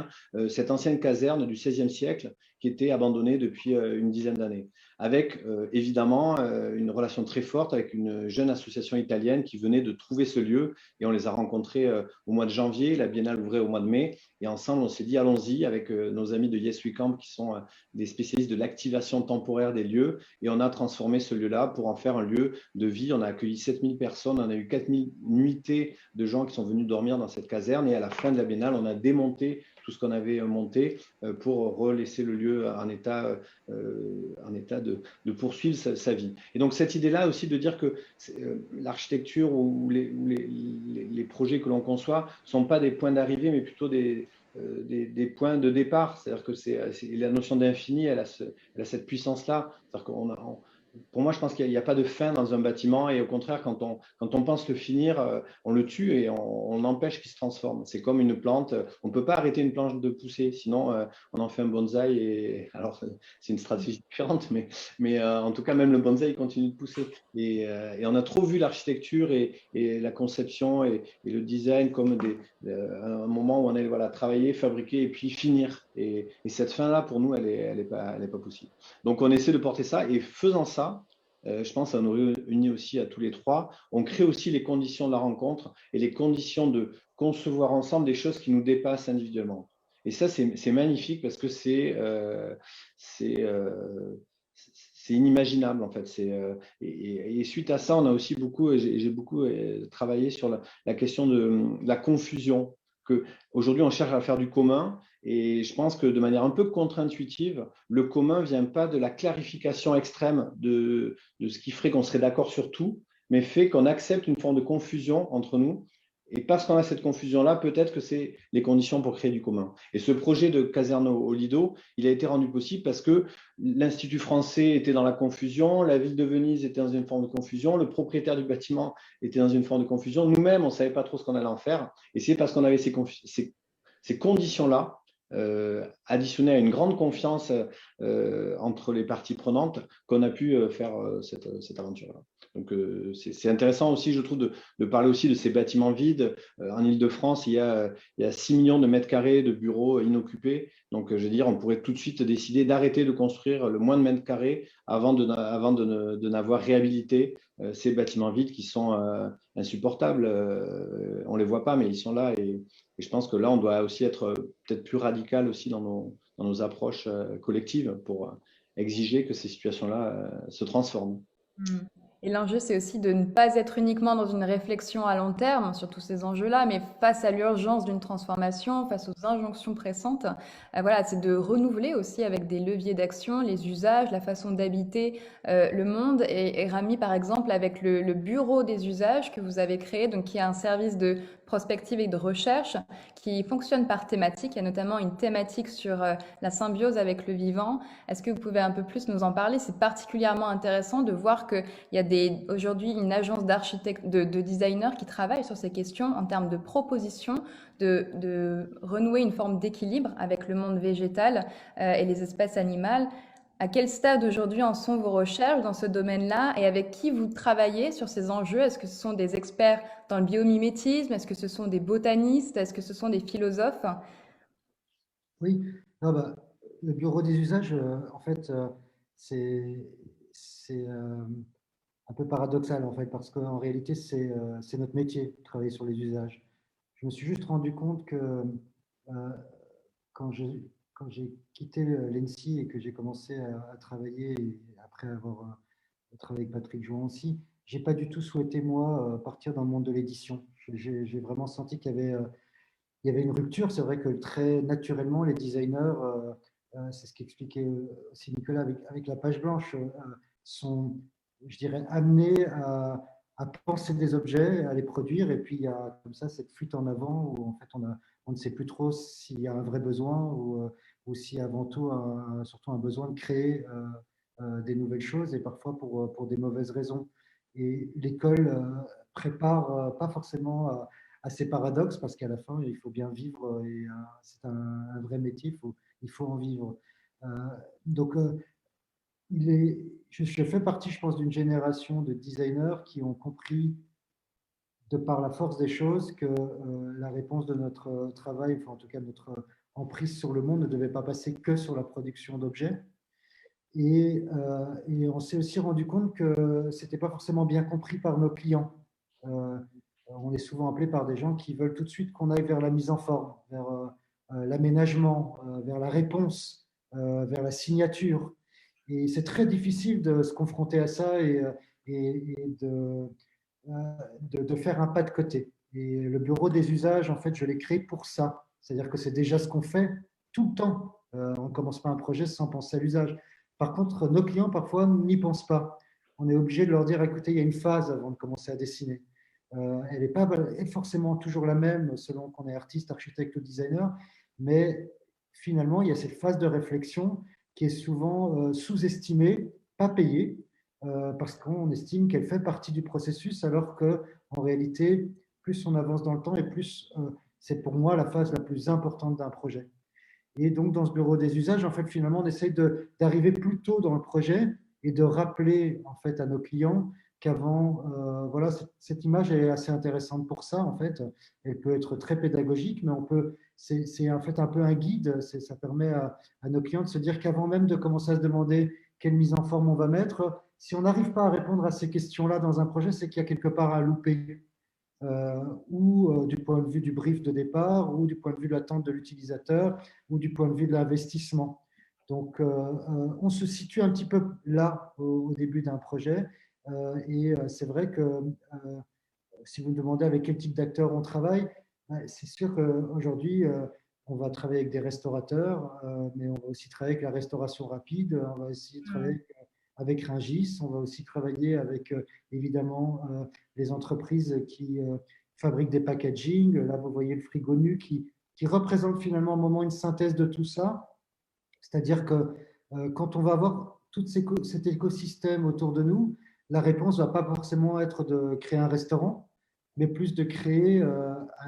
cette ancienne caserne du XVIe siècle qui était abandonnée depuis une dizaine d'années. Avec évidemment une relation très forte avec une jeune association italienne qui venait de trouver ce lieu et on les a rencontrés au mois de janvier, la biennale ouvrait au mois de mai et ensemble on s'est dit allons-y avec nos amis de Yes We Camp qui sont des spécialistes de l'activation temporaire des lieux et on a transformé ce lieu-là pour en faire un lieu de vie. On a accueilli 7000 personnes, on a eu 4000 nuitées de gens qui sont venus dormir dans cette caserne et à la fin de la biennale on a démonté tout ce qu'on avait monté pour relaisser le lieu en état de poursuivre sa vie. Et donc cette idée-là aussi de dire que l'architecture ou les projets que l'on conçoit ne sont pas des points d'arrivée, mais plutôt des points de départ. C'est-à-dire que la notion d'infini, elle a cette puissance-là. C'est-à-dire pour moi, je pense qu'il n'y a pas de fin dans un bâtiment et au contraire, quand on pense le finir, on le tue et on empêche qu'il se transforme. C'est comme une plante. On ne peut pas arrêter une plante de pousser, sinon on en fait un bonsaï. Et alors, c'est une stratégie différente, mais en tout cas, même le bonsaï continue de pousser. Et on a trop vu l'architecture et la conception et le design comme un moment où on allait travailler, fabriquer et puis finir. Et cette fin-là, pour nous, elle est pas possible. Donc, on essaie de porter ça et faisant ça, je pense que ça nous réunit aussi à tous les trois. On crée aussi les conditions de la rencontre et les conditions de concevoir ensemble des choses qui nous dépassent individuellement. Et ça, c'est magnifique parce que c'est inimaginable en fait. Et suite à ça, on a aussi j'ai beaucoup travaillé sur la question de la confusion. Aujourd'hui, on cherche à faire du commun et je pense que de manière un peu contre-intuitive, le commun ne vient pas de la clarification extrême de ce qui ferait qu'on serait d'accord sur tout, mais fait qu'on accepte une forme de confusion entre nous. Et parce qu'on a cette confusion-là, peut-être que c'est les conditions pour créer du commun. Et ce projet de caserne au Lido, il a été rendu possible parce que l'Institut français était dans la confusion, la ville de Venise était dans une forme de confusion, le propriétaire du bâtiment était dans une forme de confusion. Nous-mêmes, on ne savait pas trop ce qu'on allait en faire. Et c'est parce qu'on avait ces conditions-là, additionnées à une grande confiance entre les parties prenantes, qu'on a pu faire cette aventure-là. Donc, c'est intéressant aussi, je trouve, de parler aussi de ces bâtiments vides. En Île-de-France, il y a 6 millions de mètres carrés de bureaux inoccupés. Donc, je veux dire, on pourrait tout de suite décider d'arrêter de construire le moins de mètres carrés avant de n'avoir réhabilité ces bâtiments vides qui sont insupportables. On ne les voit pas, mais ils sont là. Et je pense que là, on doit aussi être peut-être plus radical aussi dans nos approches collectives pour exiger que ces situations-là se transforment. Mm. Et l'enjeu, c'est aussi de ne pas être uniquement dans une réflexion à long terme sur tous ces enjeux-là, mais face à l'urgence d'une transformation, face aux injonctions pressantes, voilà, c'est de renouveler aussi avec des leviers d'action les usages, la façon d'habiter le monde. Et Rami, par exemple, avec le bureau des usages que vous avez créé, donc qui est un service de prospective et de recherche qui fonctionne par thématique. Il y a notamment une thématique sur la symbiose avec le vivant. Est-ce que vous pouvez un peu plus nous en parler? C'est particulièrement intéressant de voir qu'il y a aujourd'hui une agence d'architectes, de designers qui travaillent sur ces questions en termes de propositions, de renouer une forme d'équilibre avec le monde végétal et les espèces animales. À quel stade aujourd'hui en sont vos recherches dans ce domaine-là et avec qui vous travaillez sur ces enjeux? Est-ce que ce sont des experts dans le biomimétisme? Est-ce que ce sont des botanistes? Est-ce que ce sont des philosophes? Oui, non, le bureau des usages, en fait, c'est un peu paradoxal, en fait, parce qu'en réalité, c'est notre métier, de travailler sur les usages. Je me suis juste rendu compte que euh, quand j'ai quitté l'ENSI et que j'ai commencé à travailler, et après avoir travaillé avec Patrick Jouan aussi, j'ai pas du tout souhaité, moi, partir dans le monde de l'édition. J'ai vraiment senti il y avait une rupture. C'est vrai que très naturellement, les designers, c'est ce qu'expliquait aussi Nicolas avec la page blanche, sont, je dirais, amenés à penser des objets, à les produire. Et puis, il y a comme ça cette fuite en avant où en fait, on ne sait plus trop s'il y a un vrai besoin ou s'il y a avant tout surtout un besoin de créer des nouvelles choses et parfois pour des mauvaises raisons. Et l'école prépare pas forcément à ces paradoxes, parce qu'à la fin, il faut bien vivre et c'est un vrai métier, il faut en vivre. Euh, donc, je fais partie, je pense, d'une génération de designers qui ont compris, de par la force des choses, que la réponse de notre travail, enfin en tout cas notre emprise sur le monde, ne devait pas passer que sur la production d'objets. Et on s'est aussi rendu compte que ce n'était pas forcément bien compris par nos clients. Euh, on est souvent appelé par des gens qui veulent tout de suite qu'on aille vers la mise en forme, vers l'aménagement, vers la réponse, vers la signature. Et c'est très difficile de se confronter à ça et de faire un pas de côté. Et le bureau des usages, en fait, je l'ai créé pour ça. C'est-à-dire que c'est déjà ce qu'on fait tout le temps. On ne commence pas un projet sans penser à l'usage. Par contre, nos clients, parfois, n'y pensent pas. On est obligé de leur dire, écoutez, il y a une phase avant de commencer à dessiner. Elle n'est pas forcément toujours la même selon qu'on est artiste, architecte ou designer, mais finalement, il y a cette phase de réflexion qui est souvent sous-estimée, pas payée, parce qu'on estime qu'elle fait partie du processus, alors qu'en réalité, plus on avance dans le temps et plus c'est pour moi la phase la plus importante d'un projet. Et donc, dans ce bureau des usages, en fait, finalement, on essaye d'arriver plus tôt dans le projet et de rappeler en fait à nos clients qu'avant, voilà, cette image est assez intéressante pour ça. En fait, elle peut être très pédagogique, mais c'est en fait un peu un guide. Ça permet à nos clients de se dire qu'avant même de commencer à se demander quelle mise en forme on va mettre, si on n'arrive pas à répondre à ces questions-là dans un projet, c'est qu'il y a quelque part un loupé. Ou du point de vue du brief de départ, ou du point de vue de l'attente de l'utilisateur, ou du point de vue de l'investissement. Donc, on se situe un petit peu là au début d'un projet. Et c'est vrai que si vous me demandez avec quel type d'acteurs on travaille, c'est sûr qu'aujourd'hui, on va travailler avec des restaurateurs, mais on va aussi travailler avec la restauration rapide, on va essayer de travailler avec Rungis, on va aussi travailler avec évidemment les entreprises qui fabriquent des packaging. Là, vous voyez le frigo nu qui représente finalement un moment une synthèse de tout ça. C'est-à-dire que quand on va avoir tout cet écosystème autour de nous, la réponse ne va pas forcément être de créer un restaurant, mais plus de créer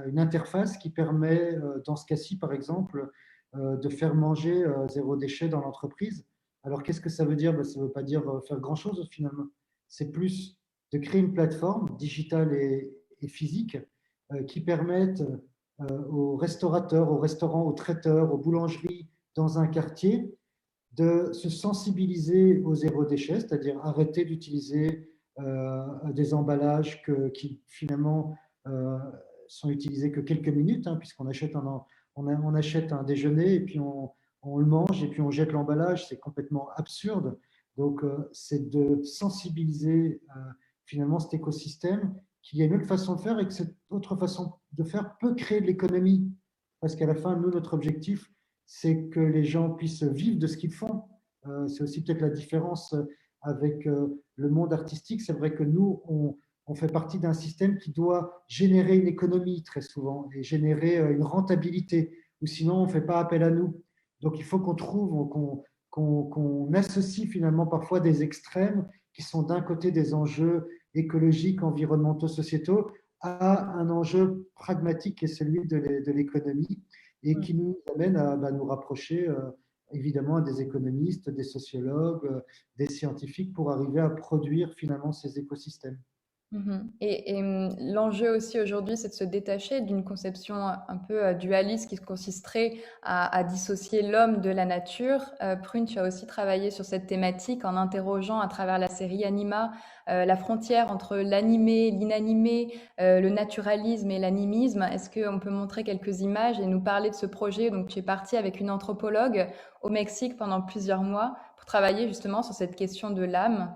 une interface qui permet, dans ce cas-ci par exemple, de faire manger zéro déchet dans l'entreprise. Alors qu'est-ce que ça veut dire? Ben, ça ne veut pas dire faire grand-chose finalement. C'est plus de créer une plateforme digitale et physique qui permette aux restaurateurs, aux restaurants, aux traiteurs, aux boulangeries, dans un quartier, de se sensibiliser au zéro déchet, c'est-à-dire arrêter d'utiliser des emballages qui finalement sont utilisés que quelques minutes, hein, puisqu'on achète on achète un déjeuner et puis on le mange et puis on jette l'emballage, c'est complètement absurde. Donc, c'est de sensibiliser finalement cet écosystème qu'il y a une autre façon de faire et que cette autre façon de faire peut créer de l'économie. Parce qu'à la fin, nous, notre objectif, c'est que les gens puissent vivre de ce qu'ils font. C'est aussi peut-être la différence avec le monde artistique. C'est vrai que nous, on fait partie d'un système qui doit générer une économie très souvent et générer une rentabilité, ou sinon on ne fait pas appel à nous. Donc il faut qu'on trouve, qu'on associe finalement parfois des extrêmes qui sont d'un côté des enjeux écologiques, environnementaux, sociétaux, à un enjeu pragmatique qui est celui de l'économie et qui nous amène à nous rapprocher évidemment à des économistes, des sociologues, des scientifiques pour arriver à produire finalement ces écosystèmes. L'enjeu aussi aujourd'hui, c'est de se détacher d'une conception un peu dualiste qui consisterait à dissocier l'homme de la nature. Prune, tu as aussi travaillé sur cette thématique en interrogeant à travers la série Anima la frontière entre l'animé, l'inanimé, le naturalisme et l'animisme. Est-ce qu'on peut montrer quelques images et nous parler de ce projet? Donc, tu es parti avec une anthropologue au Mexique pendant plusieurs mois pour travailler justement sur cette question de l'âme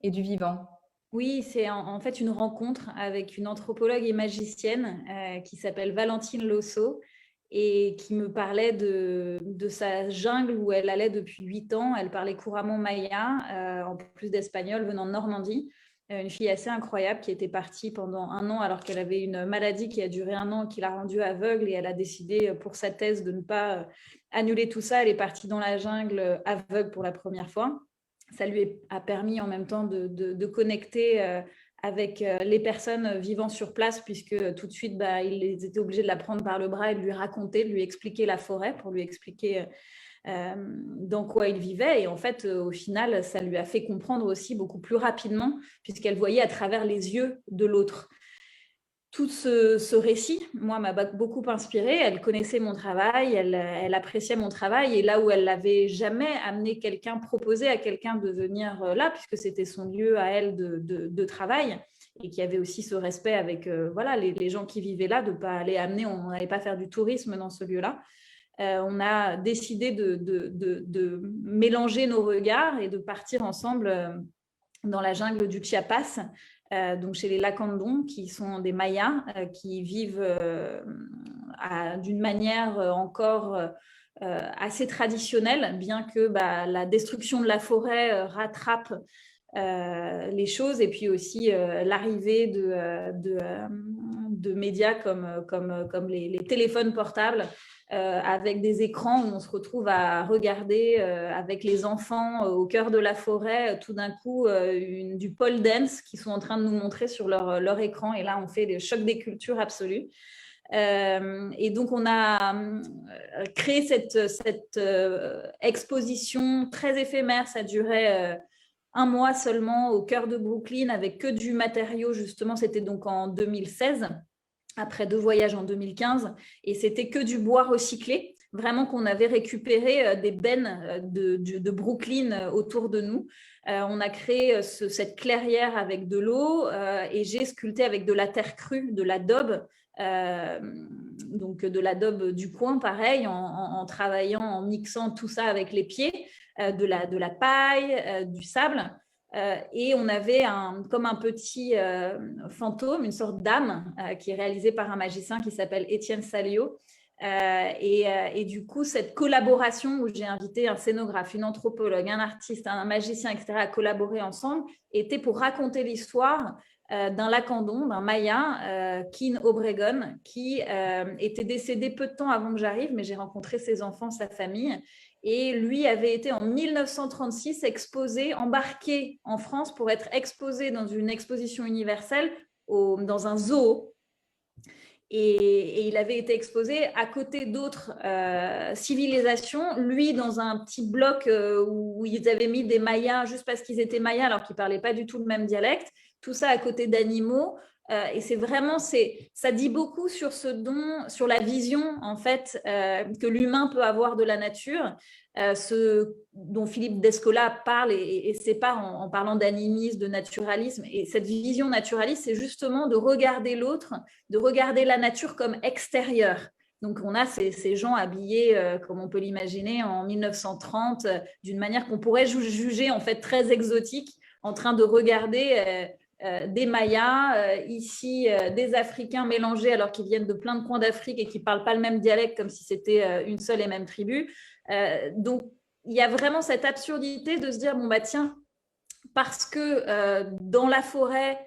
et du vivant. Oui, c'est en fait une rencontre avec une anthropologue et magicienne qui s'appelle Valentine Losso et qui me parlait de sa jungle où elle allait depuis 8 ans. Elle parlait couramment maya, en plus d'espagnol, venant de Normandie. Une fille assez incroyable qui était partie pendant 1 an alors qu'elle avait une maladie qui a duré 1 an, qui l'a rendue aveugle et elle a décidé pour sa thèse de ne pas annuler tout ça. Elle est partie dans la jungle aveugle pour la première fois. Ça lui a permis en même temps de connecter avec les personnes vivant sur place, puisque tout de suite, ils étaient obligés de la prendre par le bras et de lui raconter, de lui expliquer la forêt, pour lui expliquer dans quoi il vivait. Et en fait, au final, ça lui a fait comprendre aussi beaucoup plus rapidement, puisqu'elle voyait à travers les yeux de l'autre. Tout ce récit, moi, m'a beaucoup inspirée. Elle connaissait mon travail, elle appréciait mon travail. Et là où elle n'avait jamais amené quelqu'un, proposé à quelqu'un de venir là, puisque c'était son lieu à elle de travail, et qu'il y avait aussi ce respect avec voilà, les gens qui vivaient là, de ne pas aller amener, on n'allait pas faire du tourisme dans ce lieu-là. On a décidé de mélanger nos regards et de partir ensemble dans la jungle du Chiapas, donc chez les Lacandons, qui sont des Mayas, qui vivent d'une manière encore assez traditionnelle, bien que la destruction de la forêt rattrape les choses, et puis aussi l'arrivée de médias comme les téléphones portables, avec des écrans où on se retrouve à regarder avec les enfants au cœur de la forêt, tout d'un coup du pole dance qu'ils sont en train de nous montrer sur leur écran. Et là, on fait le choc des cultures absolu. Et donc, on a créé cette exposition très éphémère. Ça durait un mois seulement au cœur de Brooklyn, avec que du matériau, justement. C'était donc en 2016. Après 2 voyages en 2015, et c'était que du bois recyclé, vraiment, qu'on avait récupéré des bennes de Brooklyn autour de nous. On a créé cette clairière avec de l'eau, et j'ai sculpté avec de la terre crue, de l'adobe, donc de l'adobe du coin, pareil, en travaillant, en mixant tout ça avec les pieds, de la paille, du sable. Et on avait comme un petit fantôme, une sorte d'âme qui est réalisée par un magicien qui s'appelle Étienne Salio. Et du coup, cette collaboration où j'ai invité un scénographe, une anthropologue, un artiste, un magicien, etc., à collaborer ensemble, était pour raconter l'histoire d'un Lacandon, d'un Maya, Kin Obregon, qui était décédé peu de temps avant que j'arrive, mais j'ai rencontré ses enfants, sa famille. Et lui avait été en 1936 exposé, embarqué en France pour être exposé dans une exposition universelle dans un zoo. Et il avait été exposé à côté d'autres civilisations, lui dans un petit bloc où ils avaient mis des Mayas juste parce qu'ils étaient Mayas alors qu'ils ne parlaient pas du tout le même dialecte, tout ça à côté d'animaux. Et c'est vraiment, ça dit beaucoup sur ce don, sur la vision en fait que l'humain peut avoir de la nature, ce dont Philippe Descola parle et sépare en parlant d'animisme, de naturalisme. Et cette vision naturaliste, c'est justement de regarder l'autre, de regarder la nature comme extérieure. Donc, on a ces gens habillés, comme on peut l'imaginer, en 1930, d'une manière qu'on pourrait juger en fait très exotique, en train de regarder des Mayas, ici des Africains mélangés alors qu'ils viennent de plein de coins d'Afrique et qui ne parlent pas le même dialecte comme si c'était une seule et même tribu. Donc, il y a vraiment cette absurdité de se dire, bon, tiens, parce que dans la forêt,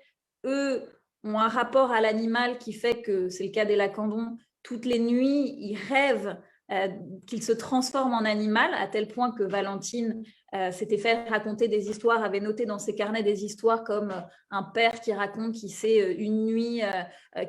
eux ont un rapport à l'animal qui fait que, c'est le cas des Lacandons, toutes les nuits, ils rêvent qu'il se transforme en animal, à tel point que Valentine s'était fait raconter des histoires, avait noté dans ses carnets des histoires comme un père qui raconte qu'il sait une nuit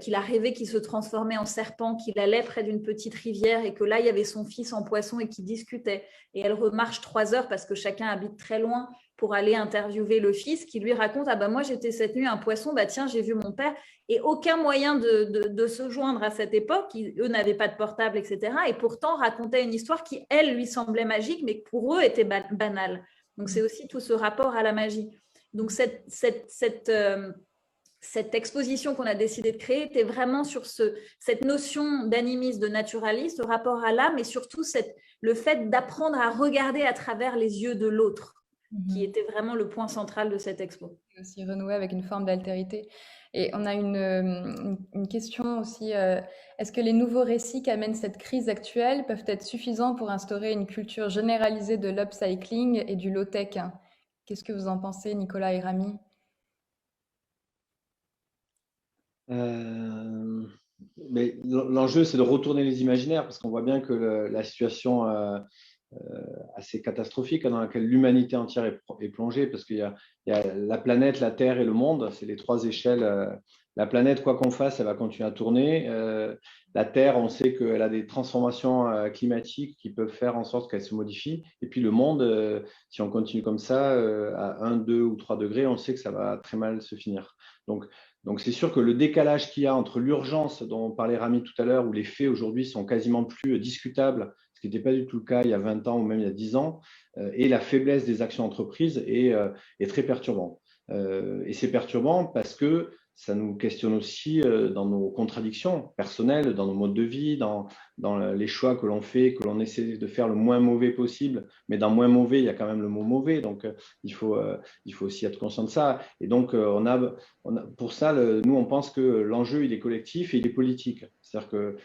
qu'il a rêvé qu'il se transformait en serpent, qu'il allait près d'une petite rivière et que là, il y avait son fils en poisson et qu'ils discutaient. Et elle remarche 3 heures parce que chacun habite très loin pour aller interviewer le fils qui lui raconte « Ah moi, j'étais cette nuit un poisson, tiens, j'ai vu mon père. » Et aucun moyen de se joindre à cette époque. Eux n'avaient pas de portable, etc. Et pourtant, racontaient une histoire qui, elle, lui semblait magique, mais pour eux, était banale. Donc, c'est aussi tout ce rapport à la magie. Donc, cette exposition qu'on a décidé de créer était vraiment sur cette notion d'animisme, de naturalisme, ce rapport à l'âme, et surtout le fait d'apprendre à regarder à travers les yeux de l'autre, qui était vraiment le point central de cette expo. Aussi renouer avec une forme d'altérité. Et on a une question aussi. Est-ce que les nouveaux récits qu'amène cette crise actuelle peuvent être suffisants pour instaurer une culture généralisée de l'upcycling et du low-tech? Qu'est-ce que vous en pensez, Nicolas et Rami? Mais l'enjeu, c'est de retourner les imaginaires, parce qu'on voit bien que la situation assez catastrophique dans laquelle l'humanité entière est plongée, parce qu'il y a la planète, la Terre et le monde, c'est les trois échelles. La planète, quoi qu'on fasse, elle va continuer à tourner. La Terre, on sait qu'elle a des transformations climatiques qui peuvent faire en sorte qu'elle se modifie. Et puis le monde, si on continue comme ça, à 1, 2 ou 3 degrés, on sait que ça va très mal se finir. Donc c'est sûr que le décalage qu'il y a entre l'urgence dont parlait Rami tout à l'heure, où les faits aujourd'hui sont quasiment plus discutables, ce qui n'était pas du tout le cas il y a 20 ans ou même il y a 10 ans, et la faiblesse des actions entreprises est très perturbant. Et c'est perturbant parce que ça nous questionne aussi dans nos contradictions personnelles, dans nos modes de vie, dans les choix que l'on fait, que l'on essaie de faire le moins mauvais possible. Mais dans moins mauvais, il y a quand même le mot mauvais. Donc, il faut aussi être conscient de ça. Et donc, pour ça, nous, on pense que l'enjeu, il est collectif et il est politique. C'est-à-dire que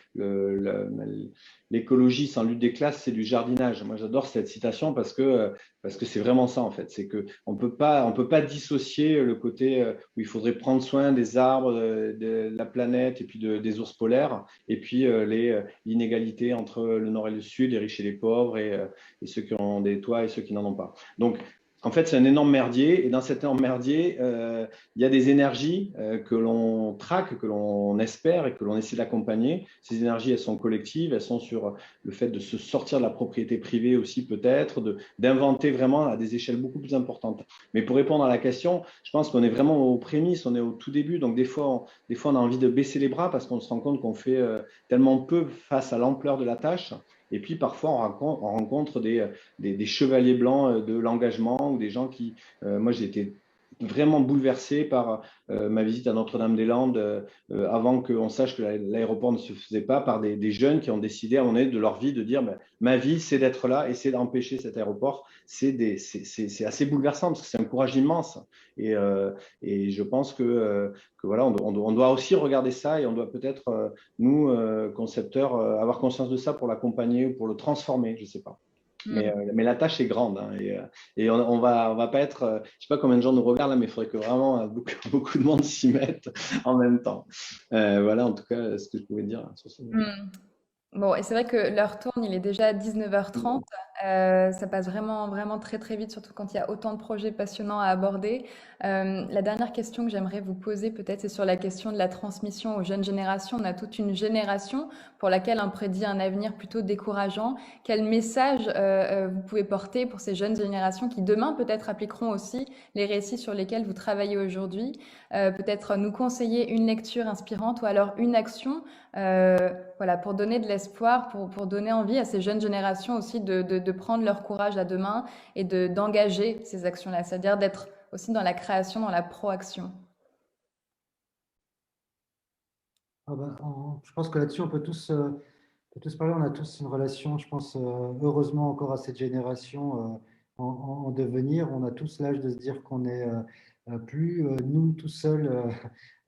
l'écologie sans lutte des classes, c'est du jardinage. Moi, j'adore cette citation parce que c'est vraiment ça, en fait. C'est qu'on peut pas dissocier le côté où il faudrait prendre soin des arbres, de la planète et puis des ours polaires, et puis l'inégalité entre le nord et le sud, les riches et les pauvres, et ceux qui ont des toits et ceux qui n'en ont pas. Donc, en fait, c'est un énorme merdier, et dans cet énorme merdier, il y a des énergies que l'on traque, que l'on espère et que l'on essaie d'accompagner. Ces énergies, elles sont collectives, elles sont sur le fait de se sortir de la propriété privée aussi peut-être, d'inventer vraiment à des échelles beaucoup plus importantes. Mais pour répondre à la question, je pense qu'on est vraiment aux prémices, on est au tout début, donc des fois on a envie de baisser les bras parce qu'on se rend compte qu'on fait tellement peu face à l'ampleur de la tâche. Et puis parfois on rencontre des chevaliers blancs de l'engagement, ou des gens qui… moi j'ai été vraiment bouleversé par ma visite à Notre-Dame-des-Landes avant qu'on sache que l'aéroport ne se faisait pas, par des jeunes qui ont décidé à un moment donné de leur vie de dire ma vie c'est d'être là et c'est d'empêcher cet aéroport. C'est assez bouleversant parce que c'est un courage immense, et je pense que voilà, on doit aussi regarder ça, et on doit peut-être nous concepteurs avoir conscience de ça pour l'accompagner ou pour le transformer, je ne sais pas. Mais la tâche est grande, hein, et on va pas être, je ne sais pas combien de gens nous regardent là, mais il faudrait que vraiment beaucoup de monde s'y mette en même temps. Voilà en tout cas ce que je pouvais dire sur ce. Bon, et c'est vrai que l'heure tourne, il est déjà 19h30. Ça passe vraiment, vraiment très, très vite, surtout quand il y a autant de projets passionnants à aborder. La dernière question que j'aimerais vous poser, peut-être, c'est sur la question de la transmission aux jeunes générations. On a toute une génération pour laquelle on prédit un avenir plutôt décourageant. Quel message vous pouvez porter pour ces jeunes générations qui, demain, peut-être appliqueront aussi les récits sur lesquels vous travaillez aujourd'hui? Peut-être nous conseiller une lecture inspirante ou alors une action voilà, pour donner de l'espoir, pour donner envie à ces jeunes générations aussi de prendre leur courage à deux mains et d'engager ces actions-là, c'est-à-dire d'être aussi dans la création, dans la proaction. Je pense que là-dessus, on peut tous parler. On a tous une relation, je pense, heureusement encore à cette génération en devenir. On a tous l'âge de se dire qu'on est plus nous tout seuls,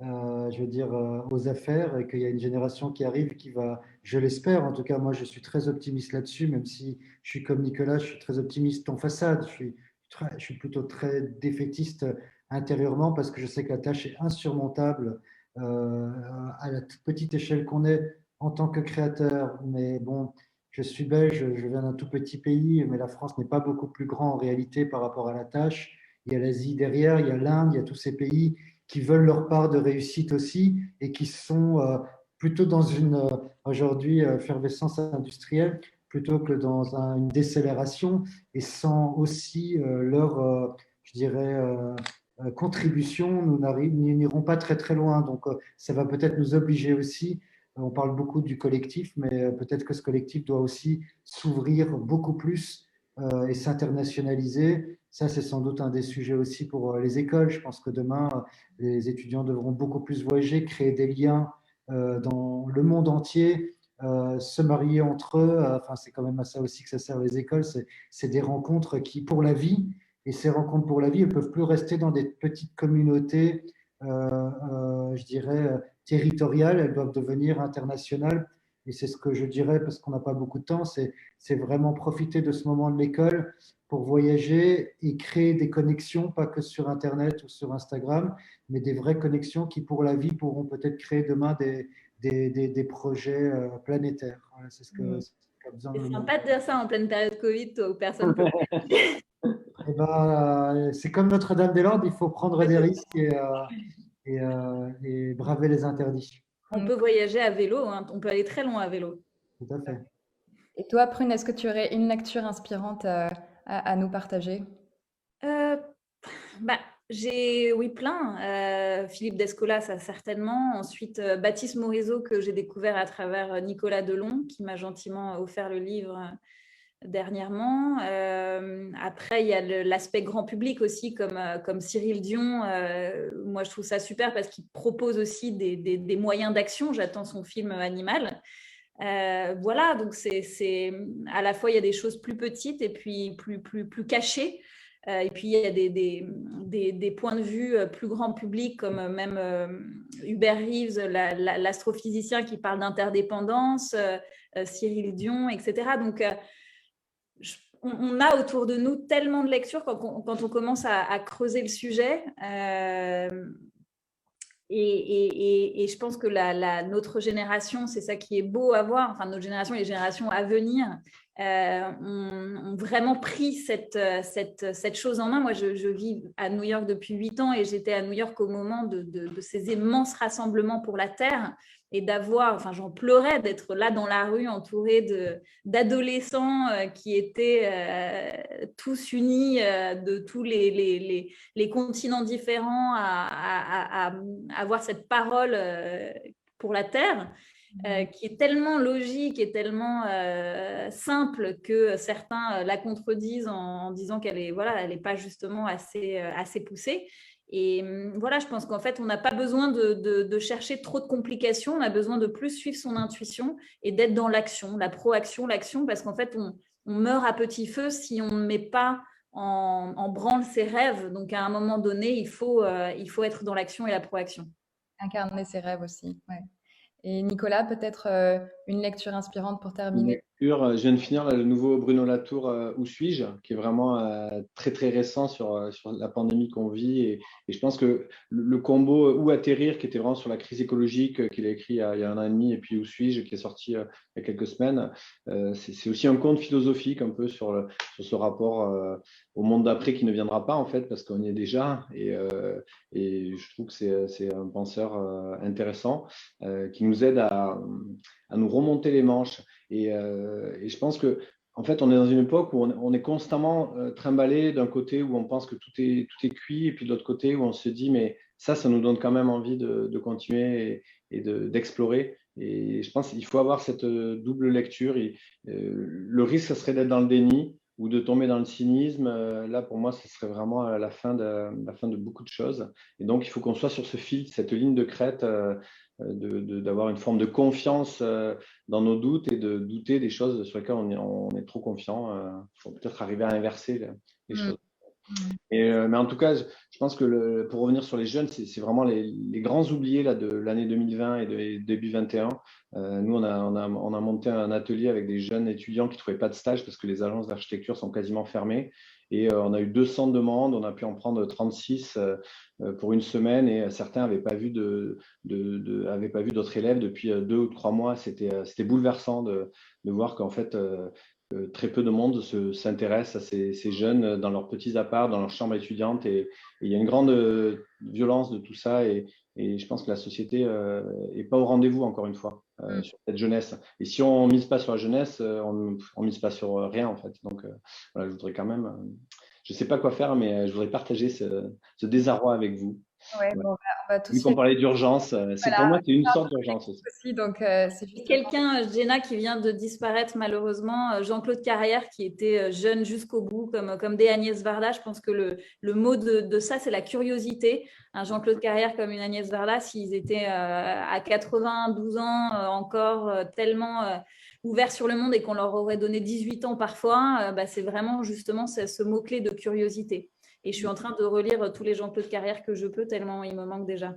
je veux dire, aux affaires, et qu'il y a une génération qui arrive qui va, je l'espère, en tout cas, moi je suis très optimiste là-dessus, même si je suis comme Nicolas, je suis très optimiste en façade. Je suis plutôt très défaitiste intérieurement parce que je sais que la tâche est insurmontable à la toute petite échelle qu'on est en tant que créateur. Mais bon, je suis belge, je viens d'un tout petit pays, mais la France n'est pas beaucoup plus grand en réalité par rapport à la tâche. Il y a l'Asie derrière, il y a l'Inde, il y a tous ces pays qui veulent leur part de réussite aussi, et qui sont plutôt dans une aujourd'hui effervescence industrielle plutôt que dans une décélération, et sans aussi leur, je dirais, contribution, nous n'irons pas très très loin. Donc ça va peut-être nous obliger aussi, on parle beaucoup du collectif, mais peut-être que ce collectif doit aussi s'ouvrir beaucoup plus et s'internationaliser. Ça, c'est sans doute un des sujets aussi pour les écoles. Je pense que demain, les étudiants devront beaucoup plus voyager, créer des liens dans le monde entier, se marier entre eux. Enfin, c'est quand même à ça aussi que ça sert les écoles. C'est des rencontres qui, pour la vie, et ces rencontres pour la vie, elles ne peuvent plus rester dans des petites communautés, je dirais, territoriales. Elles doivent devenir internationales. Et c'est ce que je dirais, parce qu'on n'a pas beaucoup de temps, c'est vraiment profiter de ce moment de l'école pour voyager et créer des connexions, pas que sur Internet ou sur Instagram, mais des vraies connexions qui, pour la vie, pourront peut-être créer demain des projets planétaires. Voilà, c'est ce que, besoin C'est de sympa de dire ça en pleine période Covid, où personne peut. Eh ben, c'est comme Notre-Dame-des-Landes, il faut prendre des risques et braver les interdits. On peut voyager à vélo, hein. On peut aller très loin à vélo. Tout à fait. Et toi, Prune, est-ce que tu aurais une lecture inspirante à nous partager? Euh, Bah, oui, plein. Philippe Descola, ça certainement. Ensuite, Baptiste Morisot, que j'ai découvert à travers Nicolas Delon, qui m'a gentiment offert le livre dernièrement. Après, il y a l'aspect grand public aussi, comme Cyril Dion. Moi, je trouve ça super parce qu'il propose aussi des moyens d'action. J'attends son film Animal. Voilà, donc c'est à la fois il y a des choses plus petites et puis plus cachées. Et puis il y a des points de vue plus grand public, comme même Hubert Reeves, l'astrophysicien qui parle d'interdépendance, Cyril Dion, etc. Donc on a autour de nous tellement de lectures quand on commence à creuser le sujet. Et je pense que notre génération, c'est ça qui est beau à voir, enfin notre génération et les générations à venir ont vraiment pris cette chose en main. Moi, je vis à New York depuis 8 ans et j'étais à New York au moment de ces immenses rassemblements pour la Terre et j'en pleurais d'être là dans la rue entourée d'adolescents qui étaient tous unis de tous les continents différents à avoir cette parole pour la Terre. Qui est tellement logique et tellement simple que certains la contredisent en disant qu'elle est, voilà, elle n'est pas justement assez poussée. Et voilà, je pense qu'en fait, on n'a pas besoin de chercher trop de complications, on a besoin de plus suivre son intuition et d'être dans l'action, la proaction, l'action, parce qu'en fait, on meurt à petit feu si on ne met pas en branle ses rêves. Donc, à un moment donné, il faut être dans l'action et la proaction. Incarner ses rêves aussi, ouais. Et Nicolas, peut-être une lecture inspirante pour Une terminer? lecture, je viens de finir là, le nouveau Bruno Latour, Où suis-je, qui est vraiment très très récent sur la pandémie qu'on vit. Et je pense que le combo Où atterrir, qui était vraiment sur la crise écologique, qu'il a écrit il y a 1 an et demi, et puis Où suis-je, qui est sorti il y a quelques semaines, c'est aussi un conte philosophique un peu sur ce rapport au monde d'après qui ne viendra pas en fait, parce qu'on y est déjà. Et je trouve que c'est un penseur intéressant qui nous aide à nous remonter les manches. Et je pense que en fait, on est dans une époque où on est constamment trimballé d'un côté où on pense que tout est cuit, et puis de l'autre côté où on se dit, mais ça nous donne quand même envie de continuer et d'explorer. Et je pense qu'il faut avoir cette double lecture. Le risque, ça serait d'être dans le déni ou de tomber dans le cynisme. Là, pour moi, ce serait vraiment la fin de beaucoup de choses. Et donc, il faut qu'on soit sur ce fil, cette ligne de crête, d'avoir une forme de confiance dans nos doutes et de douter des choses sur lesquelles on est trop confiant. Il faut peut-être arriver à inverser les choses. Mais en tout cas, je pense que pour revenir sur les jeunes, c'est vraiment les grands oubliés là, de l'année 2020 et de début 2021. Nous, on a monté un atelier avec des jeunes étudiants qui ne trouvaient pas de stage parce que les agences d'architecture sont quasiment fermées. Et on a eu 200 demandes, on a pu en prendre 36 pour une semaine, et certains n'avaient pas vu d'autres élèves depuis 2 ou 3 mois. C'était bouleversant de voir qu'en fait, très peu de monde s'intéresse à ces jeunes dans leurs petits apparts, dans leurs chambres étudiantes. Et il y a une grande violence de tout ça. Et je pense que la société n'est pas au rendez-vous, encore une fois, sur cette jeunesse. Et si on ne mise pas sur la jeunesse, on ne mise pas sur rien, en fait. Donc, voilà, je voudrais quand même, je ne sais pas quoi faire, mais je voudrais partager ce désarroi avec vous. Ouais, bon, on va tout Vu qu'on suivre. parlait d'urgence, pour moi, c'est une sorte d'urgence aussi. Donc, c'est juste Quelqu'un, Jenna, qui vient de disparaître malheureusement, Jean-Claude Carrière, qui était jeune jusqu'au bout, comme des Agnès Varda. Je pense que le mot de ça, c'est la curiosité. Un Jean-Claude Carrière comme une Agnès Varda, s'ils étaient à 92 ans encore tellement ouverts sur le monde et qu'on leur aurait donné 18 ans parfois, c'est vraiment justement ce mot-clé de curiosité. Et je suis en train de relire tous les Jean-Claude Carrière que je peux, tellement il me manque déjà.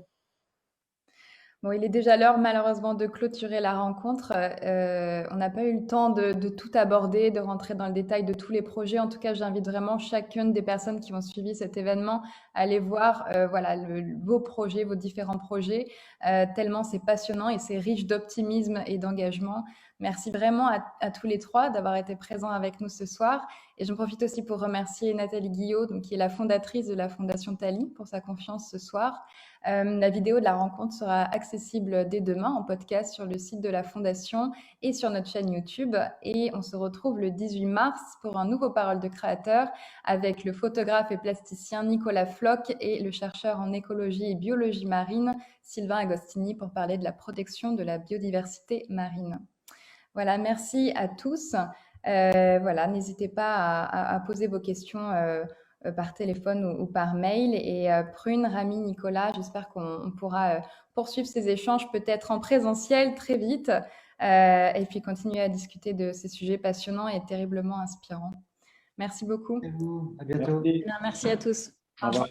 Bon, il est déjà l'heure malheureusement de clôturer la rencontre. On n'a pas eu le temps de tout aborder, de rentrer dans le détail de tous les projets. En tout cas, j'invite vraiment chacune des personnes qui ont suivi cet événement à aller voir voilà, vos projets, vos différents projets, tellement c'est passionnant et c'est riche d'optimisme et d'engagement. Merci vraiment à tous les trois d'avoir été présents avec nous ce soir. Et j'en profite aussi pour remercier Nathalie Guillot, donc, qui est la fondatrice de la Fondation Thalie, pour sa confiance ce soir. La vidéo de la rencontre sera accessible dès demain en podcast sur le site de la Fondation et sur notre chaîne YouTube. Et on se retrouve le 18 mars pour un nouveau Parole de créateur avec le photographe et plasticien Nicolas Floch et le chercheur en écologie et biologie marine Sylvain Agostini pour parler de la protection de la biodiversité marine. Voilà, merci à tous. Voilà, n'hésitez pas à poser vos questions par téléphone ou par mail. Et Prune, Rami, Nicolas, j'espère qu'on pourra poursuivre ces échanges peut-être en présentiel très vite et puis continuer à discuter de ces sujets passionnants et terriblement inspirants. Merci beaucoup. À vous, à bientôt. Merci. Merci à tous. Au revoir.